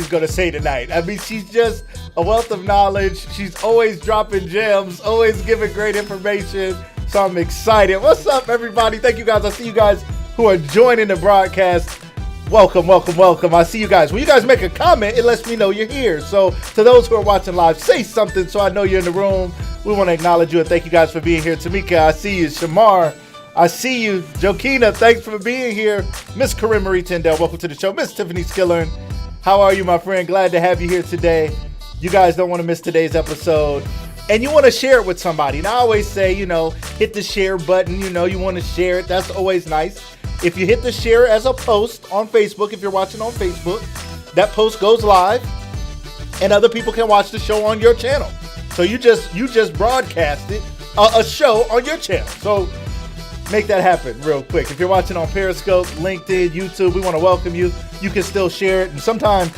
is going to say tonight. I mean, she's just a wealth of knowledge. She's always dropping gems, always giving great information. So I'm excited. What's up, everybody? Thank you guys. I see you guys who are joining the broadcast. Welcome, welcome, welcome. I see you guys. When you guys make a comment, it lets me know you're here. So to those who are watching live, say something so I know you're in the room. We want to acknowledge you and thank you guys for being here. Tamika, I see you. Shamar, I see you. Jokina, thanks for being here. Miss Corinne Marie Tyndale, welcome to the show. Miss Tiffany Skillern, how are you, my friend? Glad to have you here today. You guys don't want to miss today's episode. And you want to share it with somebody. And I always say, hit the share button. You want to share it. That's always nice. If you hit the share as a post on Facebook, if you're watching on Facebook, that post goes live and other people can watch the show on your channel. So you just broadcasted a show on your channel. So make that happen real quick. If you're watching on Periscope, LinkedIn, YouTube, we want to welcome you. You can still share it. And sometimes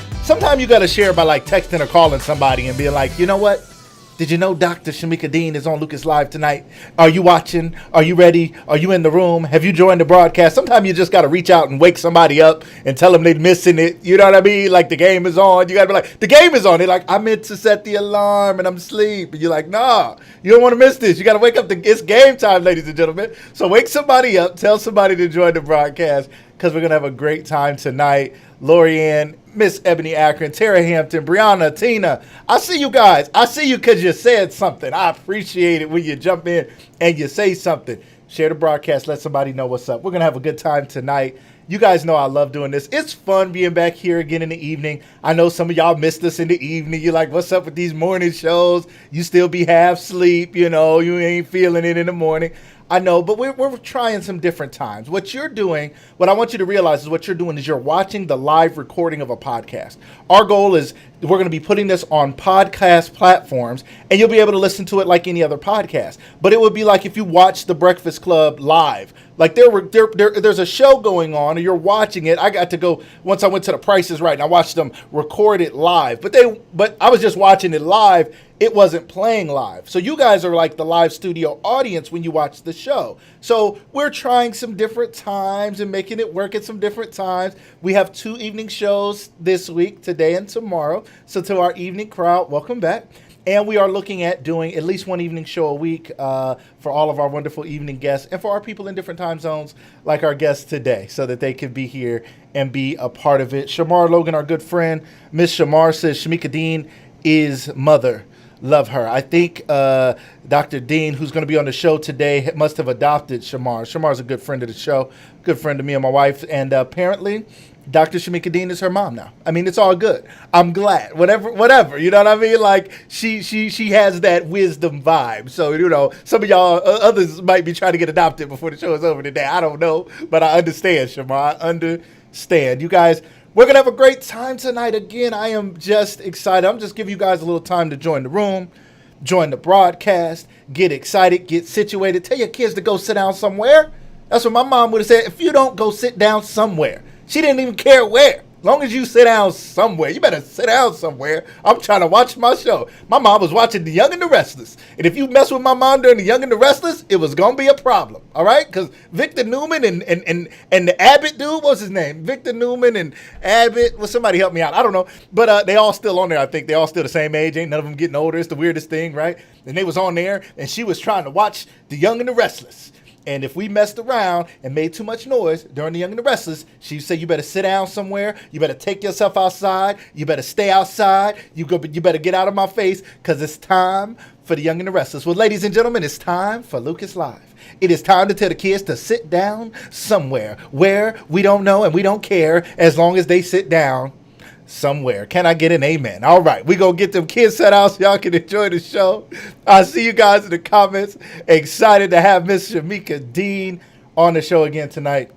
you got to share by like texting or calling somebody and being like, you know what? Did you know Dr. Shamieka Dean is on Lucas Live tonight? Are you watching? Are you ready? Are you in the room? Have you joined the broadcast? Sometimes you just got to reach out and wake somebody up and tell them they're missing it. You know what I mean? Like the game is on. You got to be like, the game is on. They're like, I meant to set the alarm and I'm asleep. And you're like, nah, you don't want to miss this. You got to wake up. It's game time, ladies and gentlemen. So wake somebody up. Tell somebody to join the broadcast because we're going to have a great time tonight. Lorianne, Miss Ebony Akron, Tara Hampton, Brianna, Tina. I see you guys. I see you because you said something. I appreciate it when you jump in and you say something. Share the broadcast. Let somebody know what's up. We're going to have a good time tonight. You guys know I love doing this. It's fun being back here again in the evening. I know some of y'all missed us in the evening. You're like, what's up with these morning shows? You still be half asleep, you ain't feeling it in the morning. I know, but we're trying some different times. What you're doing, what I want you to realize is what you're doing is you're watching the live recording of a podcast. Our goal is we're going to be putting this on podcast platforms, and you'll be able to listen to it like any other podcast. But it would be like if you watch The Breakfast Club live. Like there's a show going on, and you're watching it. I got to go once I went to The Price is Right, and I watched them record it live. But I was just watching it live. It wasn't playing live. So you guys are like the live studio audience when you watch the show. So we're trying some different times and making it work at some different times. We have 2 evening shows this week, today and tomorrow. So to our evening crowd, welcome back. And we are looking at doing at least 1 evening show a week for all of our wonderful evening guests and for our people in different time zones like our guests today so that they can be here and be a part of it. Shamar Logan, our good friend, Miss Shamar says Shamieka Dean is mother. Love her. I think Dr. Dean, who's going to be on the show today, must have adopted Shamar. Shamar's a good friend of the show, good friend of me and my wife. And apparently, Dr. Shamieka Dean is her mom now. I mean, it's all good. I'm glad. Whatever. You know what I mean? Like, she has that wisdom vibe. So, some of y'all, others might be trying to get adopted before the show is over today. I don't know. But I understand, Shamar. I understand. You guys, we're going to have a great time tonight. Again, I am just excited. I'm just giving you guys a little time to join the room, join the broadcast, get excited, get situated. Tell your kids to go sit down somewhere. That's what my mom would have said. If you don't go sit down somewhere, she didn't even care where. As long as you sit down somewhere, you better sit down somewhere. I'm trying to watch my show. My mom was watching The Young and the Restless. And if you mess with my mom during The Young and the Restless, it was going to be a problem. All right? Because Victor Newman and the Abbott dude, what's his name? Victor Newman and Abbott. Well, somebody help me out. I don't know. But they all still on there, I think. They all still the same age. Ain't none of them getting older. It's the weirdest thing, right? And they was on there, and she was trying to watch The Young and the Restless. And if we messed around and made too much noise during The Young and the Restless, she'd say, you better sit down somewhere. You better take yourself outside. You better stay outside. You better get out of my face because it's time for The Young and the Restless. Well, ladies and gentlemen, it's time for Lucas Live. It is time to tell the kids to sit down somewhere where we don't know and we don't care as long as they sit down somewhere. Can I get an amen? All right, we gonna get them kids set out so y'all can enjoy the show. I see you guys in the comments. Excited to have Miss Shamieka Dean on the show again tonight.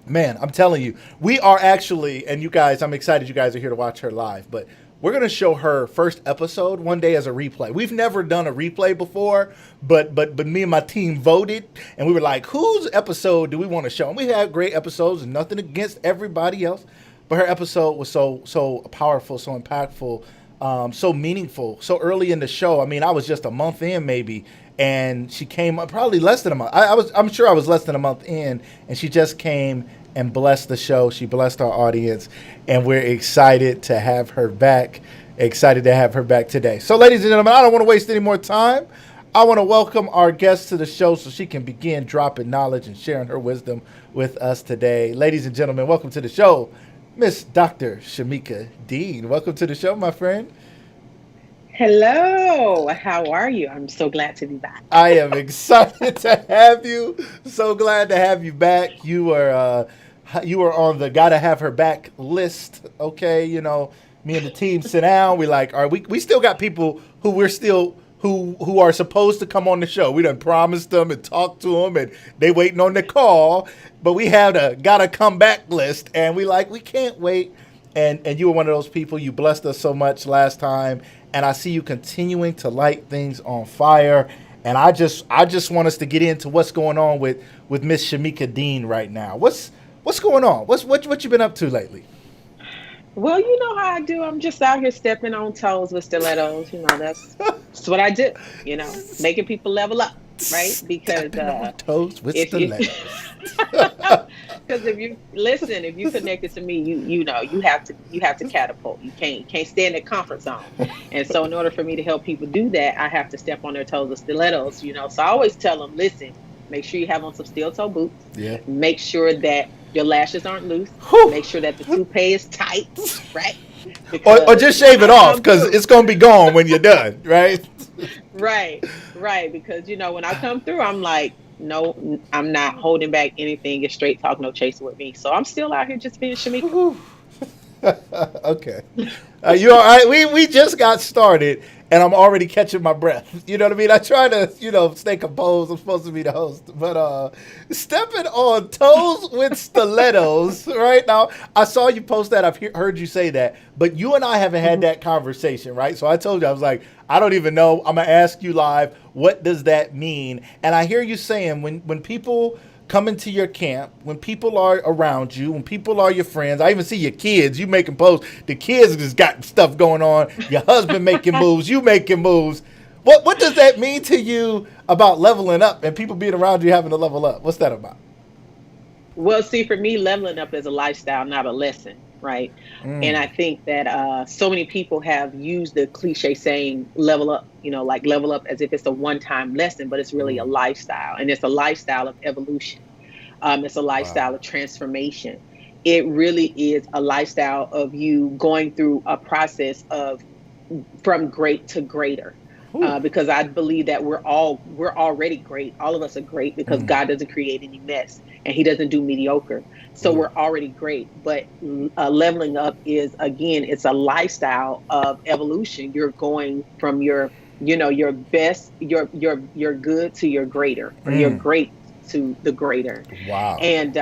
Man, I'm telling you, we are actually, and you guys, I'm excited you guys are here to watch her live, but we're going to show her first episode one day as a replay. We've never done a replay before, but me and my team voted, and we were like, whose episode do we want to show? And we had great episodes, and nothing against everybody else, but her episode was so powerful, so impactful, so meaningful, so early in the show. I mean, I was just a month in maybe, and she came probably less than a month. I'm sure I was less than a month in, and she just came and blessed the show. She blessed our audience, and we're excited to have her back. Excited to have her back today. So, ladies and gentlemen, I don't want to waste any more time. I want to welcome our guest to the show so she can begin dropping knowledge and sharing her wisdom with us today. Ladies and gentlemen, welcome to the show, Miss Dr. Shamieka Dean. Welcome to the show, my friend. Hello, how are you? I'm so glad to be back. I am excited to have you. So glad to have you back. You were on the gotta have her back list. Okay, me and the team sit down. We like, all right, we still got people who are supposed to come on the show. We done promised them and talked to them, and they waiting on the call. But we have a gotta come back list, and we can't wait. And you were one of those people. You blessed us so much last time, and I see you continuing to light things on fire. And I just want us to get into what's going on with Miss Shamieka Dean right now. What's going on? What you been up to lately? Well, you know how I do. I'm just out here stepping on toes with stiticks. That's what I do. Making people level up, right? Because Stepping on toes with if you stilettos. because if you connected to me, you have to catapult. You can't stay in the comfort zone. And so in order for me to help people do that, I have to step on their toes with stilettos. So I always tell them, listen, make sure you have on some steel toe boots. Yeah. Make sure that your lashes aren't loose. Whew. Make sure that the toupee is tight, right? Or Because just when shave I it off come because through, it's gonna be gone when you're done, right? right, right. Because when I come through, I'm like, no, I'm not holding back anything. It's straight talk, no chaser with me. So I'm still out here just being Shamieka. Okay. You all right? We just got started, and I'm already catching my breath. You know what I mean? I try to, stay composed. I'm supposed to be the host, but stepping on toes with stilettos. Right now, I saw you post that. I've heard you say that, but you and I haven't had Mhm. that conversation, right? So I told you I was like, I don't even know. I'm gonna ask you live. What does that mean? And I hear you saying when people come into your camp, when people are around you, when people are your friends. I even see your kids. You making posts. The kids just got stuff going on. Your husband making moves. You making moves. What does that mean to you about leveling up and people being around you having to level up? What's that about? Well, see, for me, leveling up is a lifestyle, not a lesson, right? And I Mm, think that so many people have used the cliche saying level up, like level up as if it's a one-time lesson, but it's really a mm, lifestyle. And it's a lifestyle of evolution. It's a wow. lifestyle of transformation. It really is a lifestyle of you going through a process of from great to greater. Whew. Because I believe that we're already great. All of us are great because Mm, God doesn't create any mess and He doesn't do mediocre. So ooh. we're already great. But leveling up is, again, it's a lifestyle of evolution. You're going from your best, your good to your greater, or your Mm, great to the greater. wow. And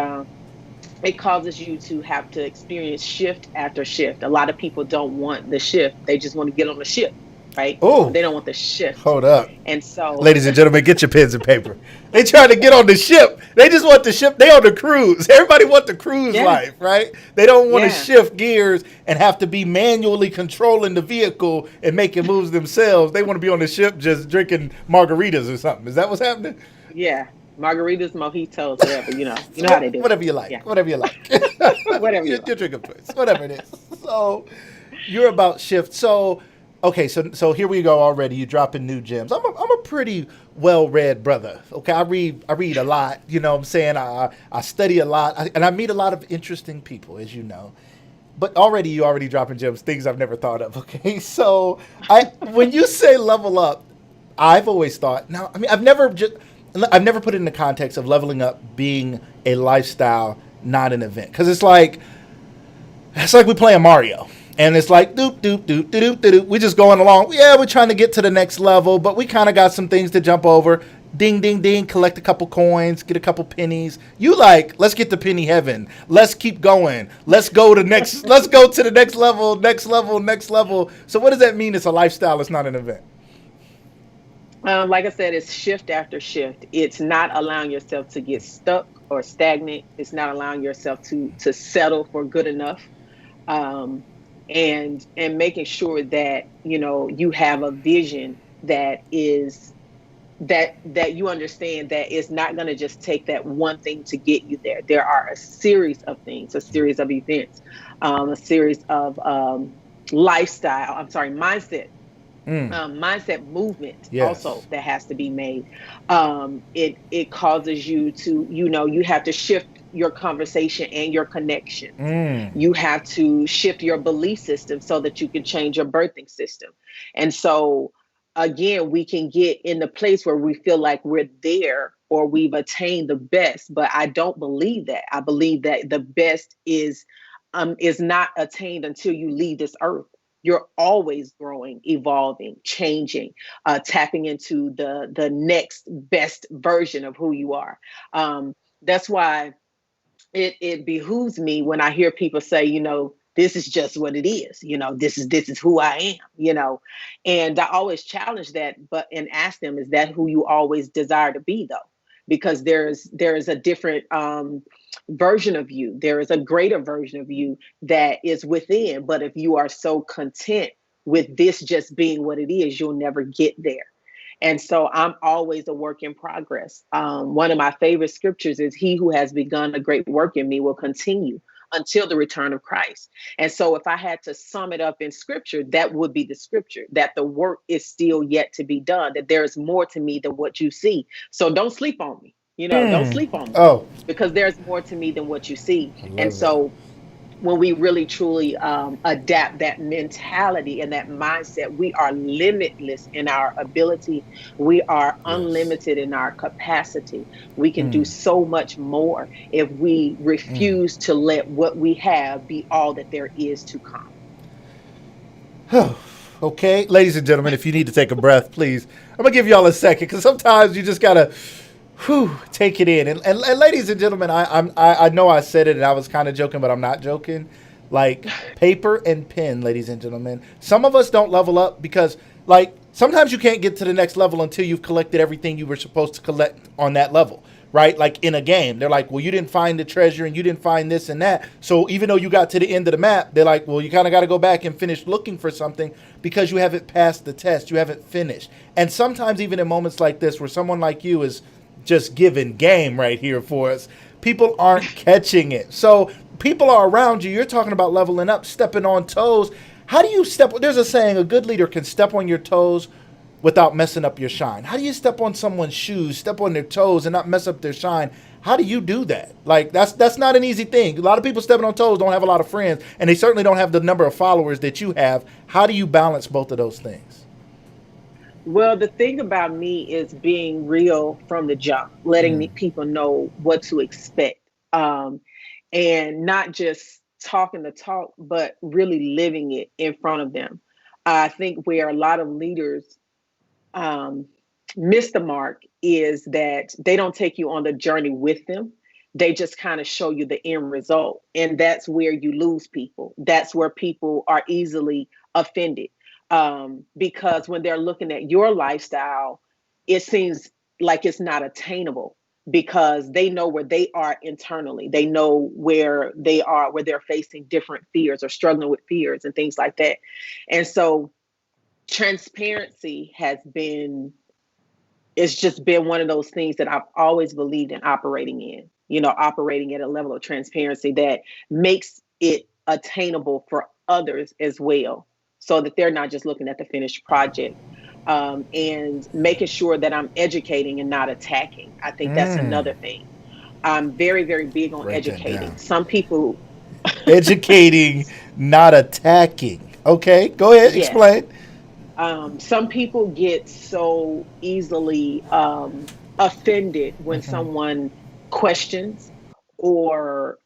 it causes you to have to experience shift after shift. A lot of people don't want the shift; they just want to get on the ship, right? But Oh, they don't want the shift. hold up. And so, Ladies and gentlemen, get your pens and paper. They trying to get on the ship. They just want the ship. They on the cruise. Everybody want the cruise yeah, life, right? They don't want to yeah, shift gears and have to be manually controlling the vehicle and making moves themselves. They want to be on the ship just drinking margaritas or something. Is that what's happening? yeah. Margaritas, mojitos, whatever. You know how they do. Whatever you like. Yeah, Whatever you like. whatever you your like. drink of choice. Whatever it is. So you're about shift. So okay, so here we go already. You dropping new gems. I'm a pretty well read brother. Okay, I read a lot. You know what I'm saying? I study a lot, and I meet a lot of interesting people, as you know. But already you already dropping gems, things I've never thought of. Okay, so I when you say level up, I've always thought. Now, I mean, I've never put it in the context of leveling up being a lifestyle, not an event, because it's like we playing Mario. And it's like doop doop doop doop doop doop. We just going along. Yeah, we're trying to get to the next level, but we kind of got some things to jump over. Ding ding ding. Collect a couple coins, get a couple pennies. You like? Let's get to penny heaven. Let's keep going. Let's go to next. Let's go to the next level. Next level. Next level. So what does that mean? It's a lifestyle. It's not an event. Like I said, it's shift after shift. It's not allowing yourself to get stuck or stagnant. It's not allowing yourself to settle for good enough. Um, and making sure that you have a vision that is that you understand that it's not going to just take that one thing to get you there. There are a series of things, a series of events, a series of lifestyle. I'm sorry, Mm. mindset movement Yes. also that has to be made. It causes you to, you have to shift your conversation and your connections. Mm. You have to shift your belief system so that you can change your birthing system. And so again, we can get in the place where we feel like we're there or we've attained the best, but I don't believe that. I believe that the best is not attained until you leave this earth. You're always growing, evolving, changing, tapping into the next best version of who you are. That's why it behooves me when I hear people say, this is just what it is. This is who I am. And I always challenge that, but and ask them, is that who you always desire to be, though? Because there is a different version of you. There is a greater version of you that is within. But if you are so content with this just being what it is, you'll never get there. And so I'm always a work in progress. One of my favorite scriptures is, he who has begun a great work in me will continue until the return of Christ. And so if I had to sum it up in scripture, that would be the scripture, that the work is still yet to be done, that there is more to me than what you see. So don't sleep on me. Don't Mm. sleep on me, Oh, because there's more to me than what you see. I And love it. so when we really truly adapt that mentality and that mindset, we are limitless in our ability. We are Yes. unlimited in our capacity. We can Mm. do so much more if we Mm. refuse to let what we have be all that there is to come. Okay, ladies and gentlemen, if you need to take a breath, please, I'm gonna give y'all a second because sometimes you just gotta, take it in. And ladies and gentlemen, I know I said it and I was kind of joking, but I'm not joking. Like paper and pen, ladies and gentlemen. Some of us don't level up because, like, sometimes you can't get to the next level until you've collected everything you were supposed to collect on that level, right? Like in a game, they're like, well, you didn't find the treasure and you didn't find this and that. So even though you got to the end of the map, they're like, well, you kind of got to go back and finish looking for something because you haven't passed the test, you haven't finished. And sometimes even in moments like this, where someone like you is just giving game right here for us, people aren't catching it. So people are around you. You're talking about leveling up, stepping on toes. How do you step? There's a saying: a good leader can step on your toes without messing up your shine. How do you step on someone's shoes, step on their toes, and not mess up their shine? How do you do that? Like that's not an easy thing. A lot of people stepping on toes don't have a lot of friends, and they certainly don't have the number of followers that you have. How do you balance both of those things? Well, the thing about me is being real from the jump, letting Mm. people know what to expect, and not just talking the talk, but really living it in front of them. I think where a lot of leaders um, miss the mark is that they don't take you on the journey with them. They just kind of show you the end result. And that's where you lose people. That's where people are easily offended, because when they're looking at your lifestyle, it seems like it's not attainable because they know where they are internally. They know where they are, where they're facing different fears or struggling with fears and things like that. And so transparency has been, it's just been one of those things that I've always believed in operating in, operating at a level of transparency that makes it attainable for others as well, so that they're not just looking at the finished project. And making sure that I'm educating and not attacking. I think that's Mm. another thing. I'm very, very big on Write that educating. down. Some people, Educating, not attacking. Okay, go ahead, yes, explain. some people get so easily offended when Mm-hmm. someone questions, or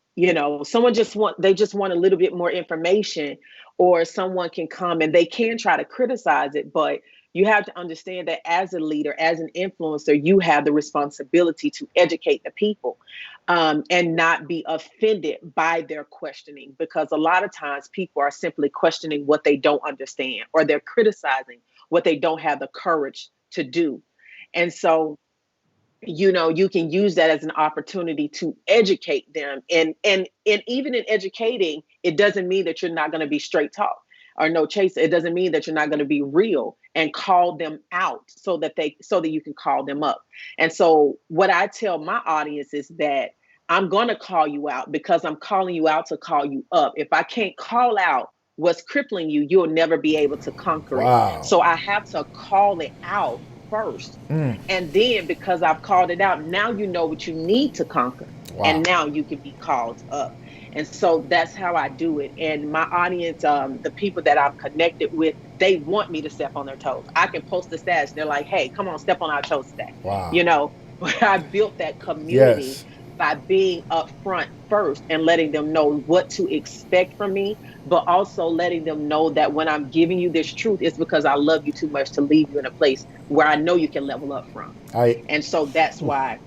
someone they just want a little bit more information, or someone can come and they can try to criticize it, but you have to understand that as a leader, as an influencer, you have the responsibility to educate the people, and not be offended by their questioning, because a lot of times people are simply questioning what they don't understand, or they're criticizing what they don't have the courage to do. And so, you can use that as an opportunity to educate them, and even in educating, it doesn't mean that you're not going to be straight talk. or no chaser, it doesn't mean that you're not going to be real and call them out so that you can call them up. And so what I tell my audience is that I'm going to call you out because I'm calling you out to call you up. If I can't call out what's crippling you, you'll never be able to conquer it. Wow. So I have to call it out first. And then because I've called it out, now you know what you need to conquer. Wow. And now you can be called up. And so that's how I do it. And my audience, the people that I'm connected with, they want me to step on their toes. I can post the stats. They're like, hey, come on, step on our toes today. Wow. You know, but I built that community Yes. by being upfront first and letting them know what to expect from me, but also letting them know that when I'm giving you this truth, it's because I love you too much to leave you in a place where I know you can level up from. And so that's why,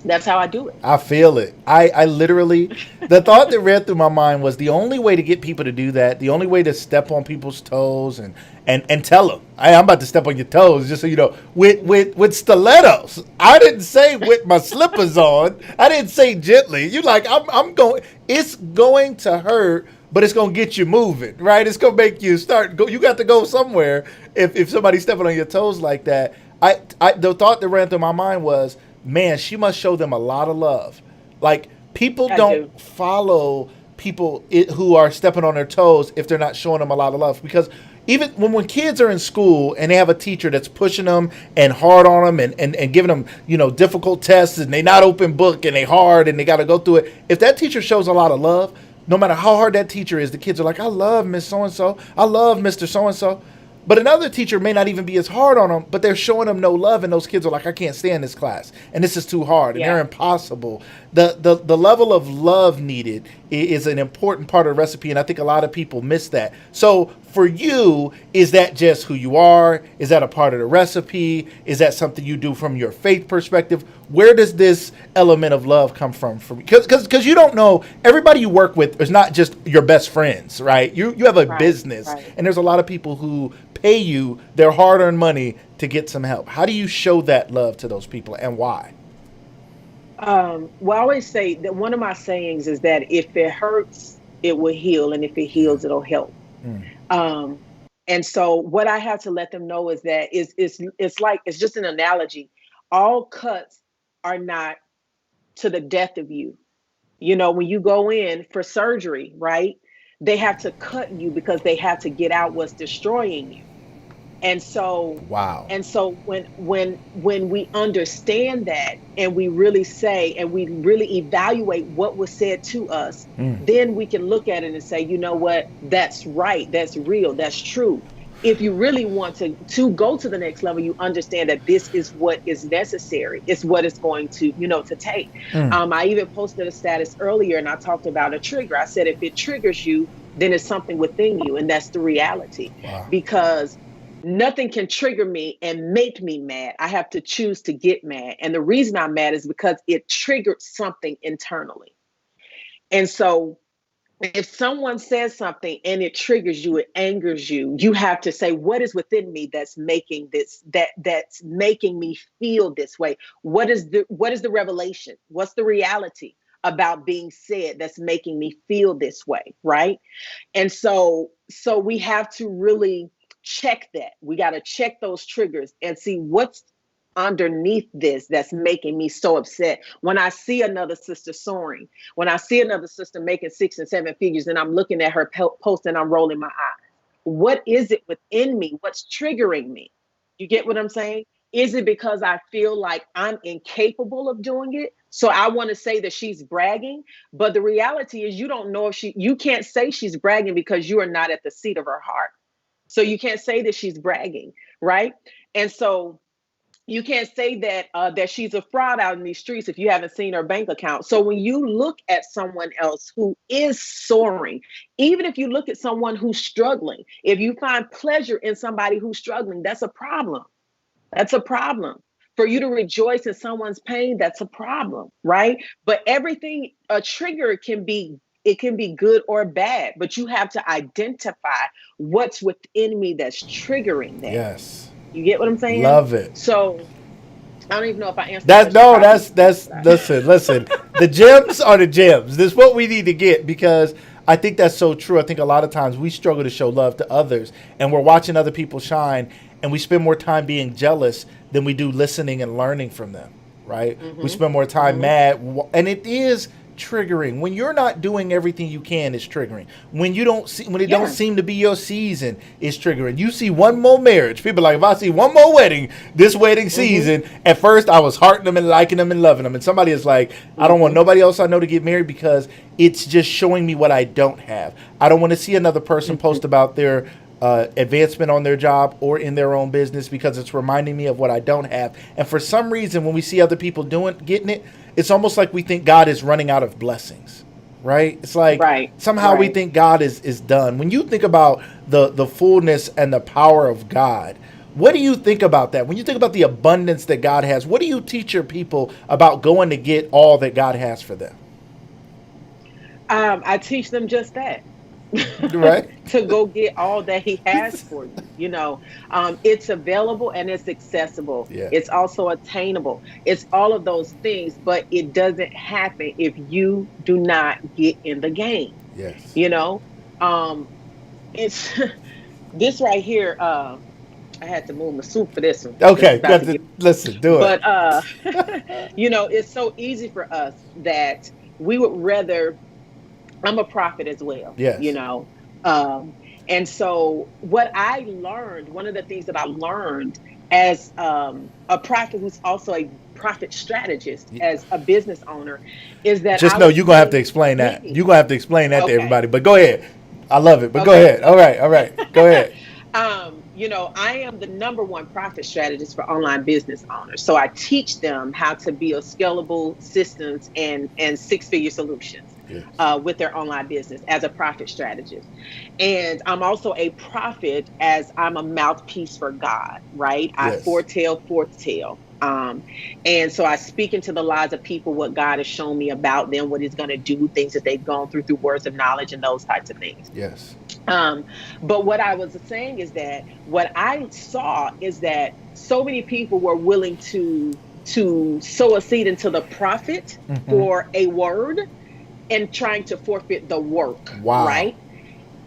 that's how I do it. I feel it. I literally, the thought that ran through my mind was the only way to get people to do that, the only way to step on people's toes and tell them, I'm about to step on your toes, just so you know, with stilettos. I didn't say with my slippers on. I didn't say gently. You like, I'm going, it's going to hurt, but it's going to get you moving, right? It's going to make you go. You got to go somewhere if somebody's stepping on your toes like that. The thought that ran through my mind was, man, she must show them a lot of love. Like, people don't follow people who are stepping on their toes if they're not showing them a lot of love. Because even when kids are in school and they have a teacher that's pushing them and hard on them and giving them, difficult tests, and they not open book and they hard and they got to go through it. If that teacher shows a lot of love, no matter how hard that teacher is, the kids are like, I love Miss So-and-so. I love Mr. So-and-so. But another teacher may not even be as hard on them, but they're showing them no love, and those kids are like, I can't stand this class, and this is too hard, and they're impossible. The level of love needed is an important part of the recipe, and I think a lot of people miss that. So for you, is that just who you are? Is that a part of the recipe? Is that something you do from your faith perspective? Where does this element of love come from? Because you don't know, everybody you work with is not just your best friends, right? You have a business, and there's a lot of people who pay you their hard-earned money to get some help. How do you show that love to those people, and why? Well, I always say that one of my sayings is that if it hurts, it will heal, and if it heals, it'll help. And so what I have to let them know is that it's just an analogy. All cuts are not to the death of you. When you go in for surgery, right? They have to cut you because they have to get out what's destroying you. And so, wow. And so when we understand that, and we really say, and we really evaluate what was said to us, then we can look at it and say, you know what, that's right, that's real, that's true. If you really want to go to the next level, you understand that this is what is necessary. It's what it's going to, to take. I even posted a status earlier, and I talked about a trigger. I said, if it triggers you, then it's something within you. And that's the reality. Wow. Because nothing can trigger me and make me mad. I have to choose to get mad. And the reason I'm mad is because it triggered something internally. And so if someone says something and it triggers you, it angers you, you have to say, what is within me that's making this, that's making me feel this way? What is the revelation? What's the reality about being said that's making me feel this way? Right. And so we have to really check that. We got to check those triggers and see what's underneath this that's making me so upset. When I see another sister soaring, when I see another sister making 6 and 7 figures, and I'm looking at her post and I'm rolling my eyes. What is it within me? What's triggering me? You get what I'm saying? Is it because I feel like I'm incapable of doing it? So I want to say that she's bragging, but the reality is you don't know if you can't say she's bragging because you are not at the seat of her heart. So you can't say that she's bragging, right? And so you can't say that that she's a fraud out in these streets if you haven't seen her bank account. So when you look at someone else who is soaring, even if you look at someone who's struggling, if you find pleasure in somebody who's struggling, that's a problem. That's a problem. For you to rejoice in someone's pain, that's a problem, right? But everything, a trigger can be good or bad, but you have to identify what's within me that's triggering that. Yes. You get what I'm saying? Love it. So I don't even know if I answered that. No, that's listen. The gems are the gems. This is what we need to get, because I think that's so true. I think a lot of times we struggle to show love to others, and we're watching other people shine, and we spend more time being jealous than we do listening and learning from them, right? We Mm-hmm. spend more time Mm-hmm. mad, and it is triggering when you're not doing everything you can. It's triggering when you don't see, when it don't Yeah. seem to be your season. It's triggering. You see one more marriage, people are like, if I see one more wedding this wedding Mm-hmm. season, at first I was hearting them and liking them and loving them, and somebody is like, I don't want Mm-hmm. nobody else I know to get married because it's just showing me what I don't have. I don't want to see another person Mm-hmm. post about their advancement on their job or in their own business because it's reminding me of what I don't have. And for some reason, when we see other people getting it, it's almost like we think God is running out of blessings, right? It's like Right. somehow we Right. think God is done. When you think about the fullness and the power of God, what do you think about that? When you think about the abundance that God has, what do you teach your people about going to get all that God has for them? I teach them just that. Right? To go get all that he has for you. It's available and it's accessible. Yeah. It's also attainable. It's all of those things, but it doesn't happen if you do not get in the game. Yes. You know, um, it's this right here. I had to move my soup for this one because it's Okay. about Got to to get. listen. Do it. But it's so easy for us that we would rather. I'm a prophet as well, Yes. Um, and so what I learned, one of the things that I learned as a prophet who's also a profit strategist, as a business owner, is that Just I know was you're gonna have to seeing explain that. many. You're gonna have to explain that to Okay. everybody. But go ahead. I love it. But go Okay. ahead. All Okay. right. All right. Go ahead. I am the number one profit strategist for online business owners. So I teach them how to build scalable systems and six-figure solutions Yes. with their online business as a profit strategist. And I'm also a prophet as I'm a mouthpiece for God, right? I Yes. foretell, foretell. And so I speak into the lives of people what God has shown me about them, what He's going to do, things that they've gone through words of knowledge and those types of things. Yes. Um, but what I was saying is that what I saw is that so many people were willing to sow a seed into the prophet Mm-hmm. for a word and trying to forfeit the work, Wow. right?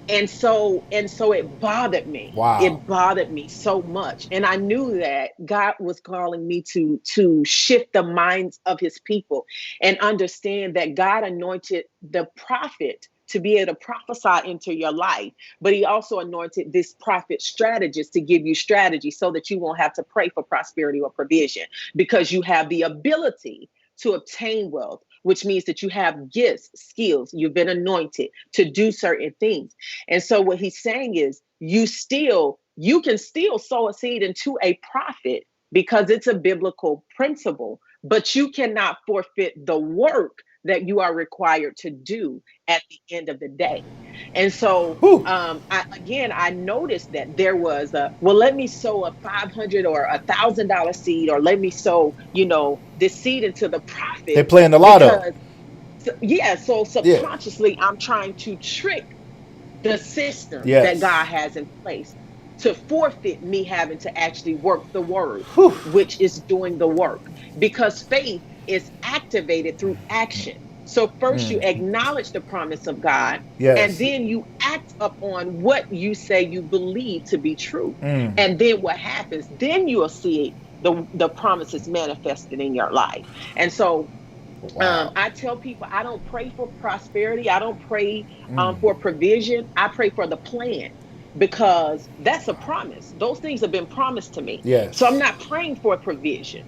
And so it bothered me. Wow. It bothered me so much. And I knew that God was calling me to shift the minds of his people and understand that God anointed the prophet to be able to prophesy into your life, but he also anointed this prophet strategist to give you strategy so that you won't have to pray for prosperity or provision because you have the ability to obtain wealth, which means that you have gifts, skills, you've been anointed to do certain things. And so what he's saying is you can still sow a seed into a prophet because it's a biblical principle, but you cannot forfeit the work that you are required to do at the end of the day. And so Whew. I noticed that there was let me sow a 500 or $1,000 seed, or let me sow, this seed into the They prophet playing the lotto. because, yeah, so Yeah. subconsciously I'm trying to trick the system that God Yes. has in place to forfeit me having to actually work the word, Whew. which is doing the work, because faith is activated through action. So first you acknowledge the promise of God, and Yes. then you act upon what you say you believe to be true. Mm. And then what happens? Then you'll see the promises manifested in your life. And so Wow. I tell people I don't pray for prosperity. I don't pray Mm. for provision. I pray for the plan because that's a promise. Those things have been promised to me. So I'm Yes. not praying for provision.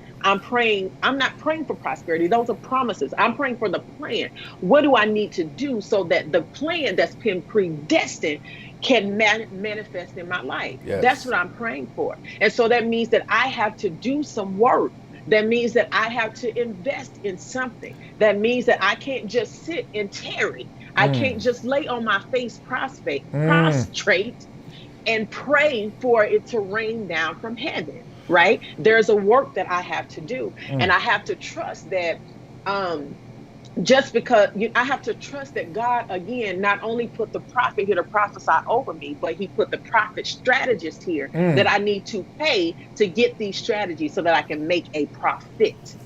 I'm not praying for prosperity. Those are promises. I'm praying for the plan. What do I need to do so that the plan that's been predestined can manifest in my life? That's Yes. what I'm praying for. And so that means that I have to do some work. That means that I have to invest in something. That means that I can't just sit and tarry. I Mm. can't just lay on my face Mm. prostrate and pray for it to rain down from heaven, right? There's a work that I have to do. Mm. And I have to trust that um just because I have to trust that God, again, not only put the prophet here to prophesy over me, but he put the prophet strategist here Mm. that I need to pay to get these strategies so that I can make a profit.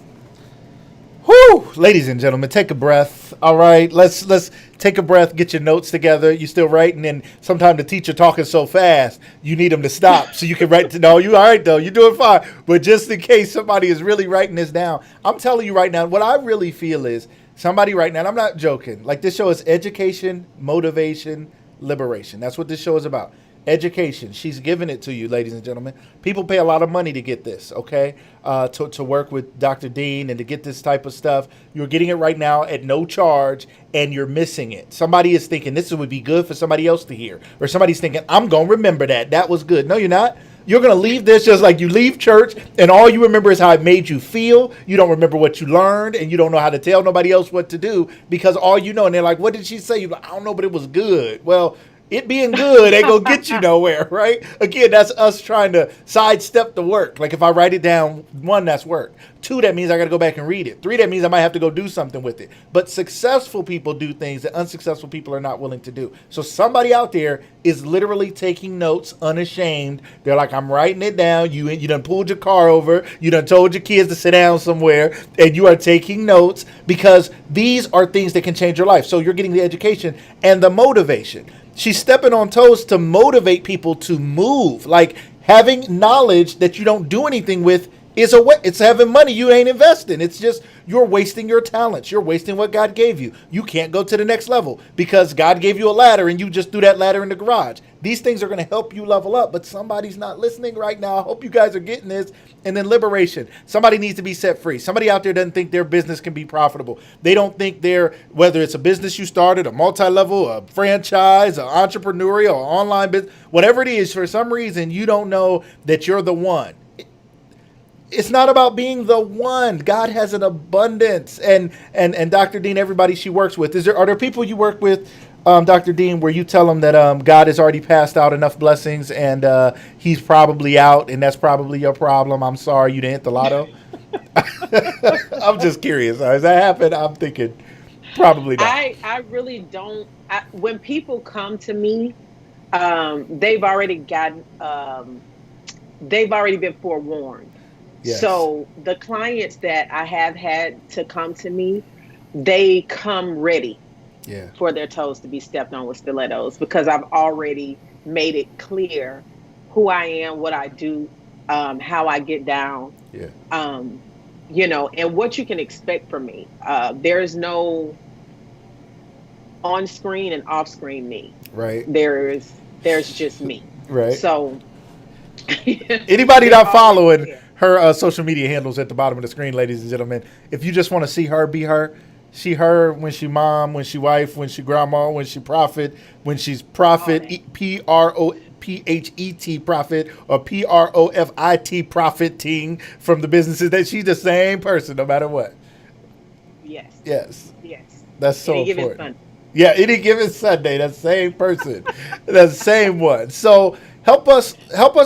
Woo! Ladies and gentlemen, take a breath. All right, let's take a breath. Get your notes together. You still writing, and sometimes the teacher talking so fast, you need them to stop so you can write. No, you all right though. You're doing fine. But just in case somebody is really writing this down, I'm telling you right now, what I really feel is somebody right now. And I'm not joking. Like this show is education, motivation, liberation. That's what this show is about. Education. She's giving it to you, ladies and gentlemen. People pay a lot of money to get this, okay? To work with Dr. Dean and to get this type of stuff. You're getting it right now at no charge, and you're missing it. Somebody is thinking this would be good for somebody else to hear. Or somebody's thinking, I'm going to remember that. That was good. No, you're not. You're going to leave this just like you leave church, and all you remember is how it made you feel. You don't remember what you learned, and you don't know how to tell nobody else what to do because all you know, and they're like, what did she say? You're like, I don't know, but it was good. Well, it being good ain't gonna get you nowhere, right? Again, that's us trying to sidestep the work. Like if I write it down, one, that's work. Two, that means I gotta go back and read it. Three, that means I might have to go do something with it. But successful people do things that unsuccessful people are not willing to do. So somebody out there is literally taking notes unashamed. They're like, I'm writing it down. You done pulled your car over. You done told your kids to sit down somewhere. And you are taking notes because these are things that can change your life. So you're getting the education and the motivation. She's stepping on toes to motivate people to move. Like having knowledge that you don't do anything with is a way. It's having money you ain't investing. It's just you're wasting your talents. You're wasting what God gave you. You can't go to the next level because God gave you a ladder and you just threw that ladder in the garage. These things are going to help you level up, but somebody's not listening right now. I hope you guys are getting this. And then liberation. Somebody needs to be set free. Somebody out there doesn't think their business can be profitable. They don't think whether it's a business you started, a multi-level, a franchise, an entrepreneurial, or online business, whatever it is, for some reason, you don't know that you're the one. It's not about being the one. God has an abundance. And Dr. Dean, everybody she works with, are there people you work with, Dr. Dean, where you tell them that God has already passed out enough blessings and he's probably out and that's probably your problem? I'm sorry you didn't hit the lotto. I'm just curious. Has that happened? I'm thinking probably not. I really don't. When people come to me, they've already gotten they've already been forewarned. Yes. So the clients that I have had to come to me, they come ready for their toes to be stepped on with stilettos because I've already made it clear who I am, what I do, how I get down, and what you can expect from me. There's no on screen and off screen me. Right. There's just me. Right. So anybody not following her social media handles at the bottom of the screen, ladies and gentlemen. If you just want to see her be her, she her when she mom, when she wife, when she grandma, when she prophet, when she's prophet, PROPHET profit, or PROFIT profiting from the businesses. That she's the same person no matter what. Yes. Yes. Yes. That's so any important. Given Yeah, any given Sunday, that same person, that same one. So help us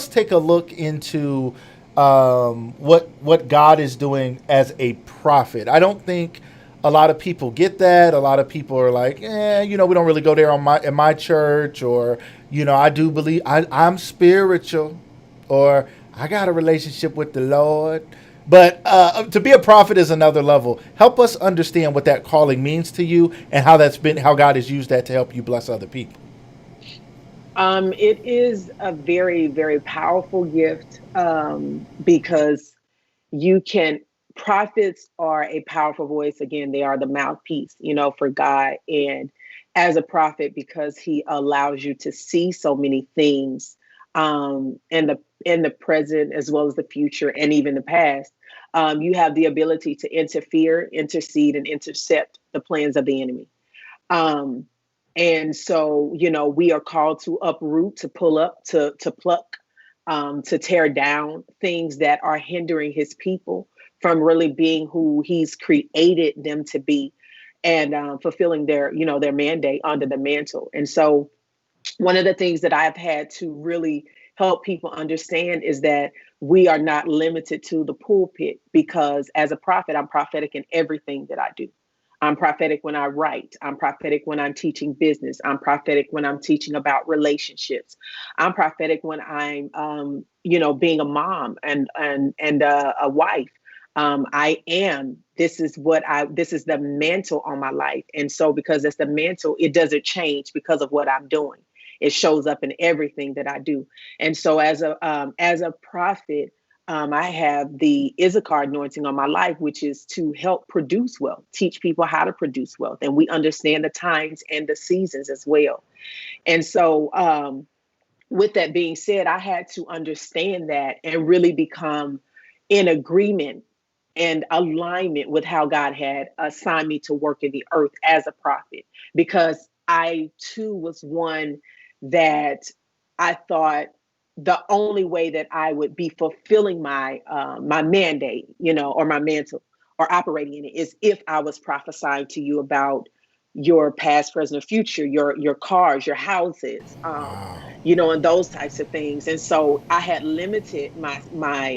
take a look into what God is doing as a prophet. I don't think a lot of people get that. A lot of people are like, we don't really go there in my church, or I do believe I'm spiritual, or I got a relationship with the Lord. But to be a prophet is another level. Help us understand what that calling means to you and how God has used that to help you bless other people. It is a very, very powerful gift because prophets are a powerful voice. Again, they are the mouthpiece, for God. And as a prophet, because he allows you to see so many things in the present as well as the future and even the past, you have the ability to interfere, intercede, and intercept the plans of the enemy. And so, we are called to uproot, to pull up, to pluck, to tear down things that are hindering his people from really being who he's created them to be and fulfilling their mandate under the mantle. And so one of the things that I've had to really help people understand is that we are not limited to the pulpit, because as a prophet, I'm prophetic in everything that I do. I'm prophetic when I write. I'm prophetic when I'm teaching business. I'm prophetic when I'm teaching about relationships. I'm prophetic when I'm, being a mom and a wife. This is the mantle on my life. And so because it's the mantle, it doesn't change because of what I'm doing. It shows up in everything that I do. And so as a prophet, I have the Issachar anointing on my life, which is to help produce wealth, teach people how to produce wealth. And we understand the times and the seasons as well. And so, with that being said, I had to understand that and really become in agreement and alignment with how God had assigned me to work in the earth as a prophet, because I too was one that I thought the only way that I would be fulfilling my mandate, or my mantle, or operating in it, is if I was prophesying to you about your past, present, or future, your cars, your houses, Wow. and those types of things. And so I had limited my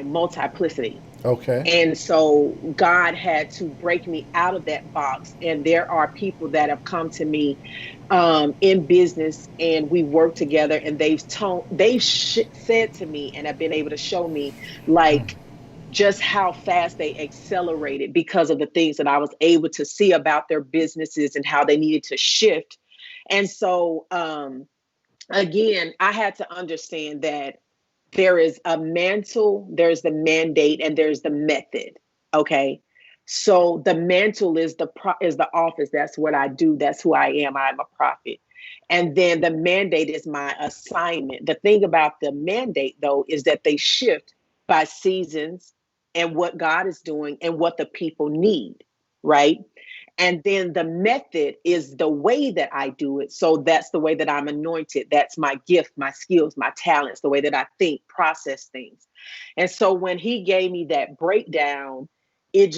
multiplicity. Okay. And so God had to break me out of that box. And there are people that have come to me in business, and we work together, and said to me and have been able to show me, like, just how fast they accelerated because of the things that I was able to see about their businesses and how they needed to shift. And so, again, I had to understand that there is a mantle, there's the mandate, and there's the method. Okay. So the mantle is the office. That's what I do. That's who I am. I'm a prophet. And then the mandate is my assignment. The thing about the mandate, though, is that they shift by seasons and what God is doing and what the people need, right? And then the method is the way that I do it. So that's the way that I'm anointed. That's my gift, my skills, my talents, the way that I think, process things. And so when he gave me that breakdown, it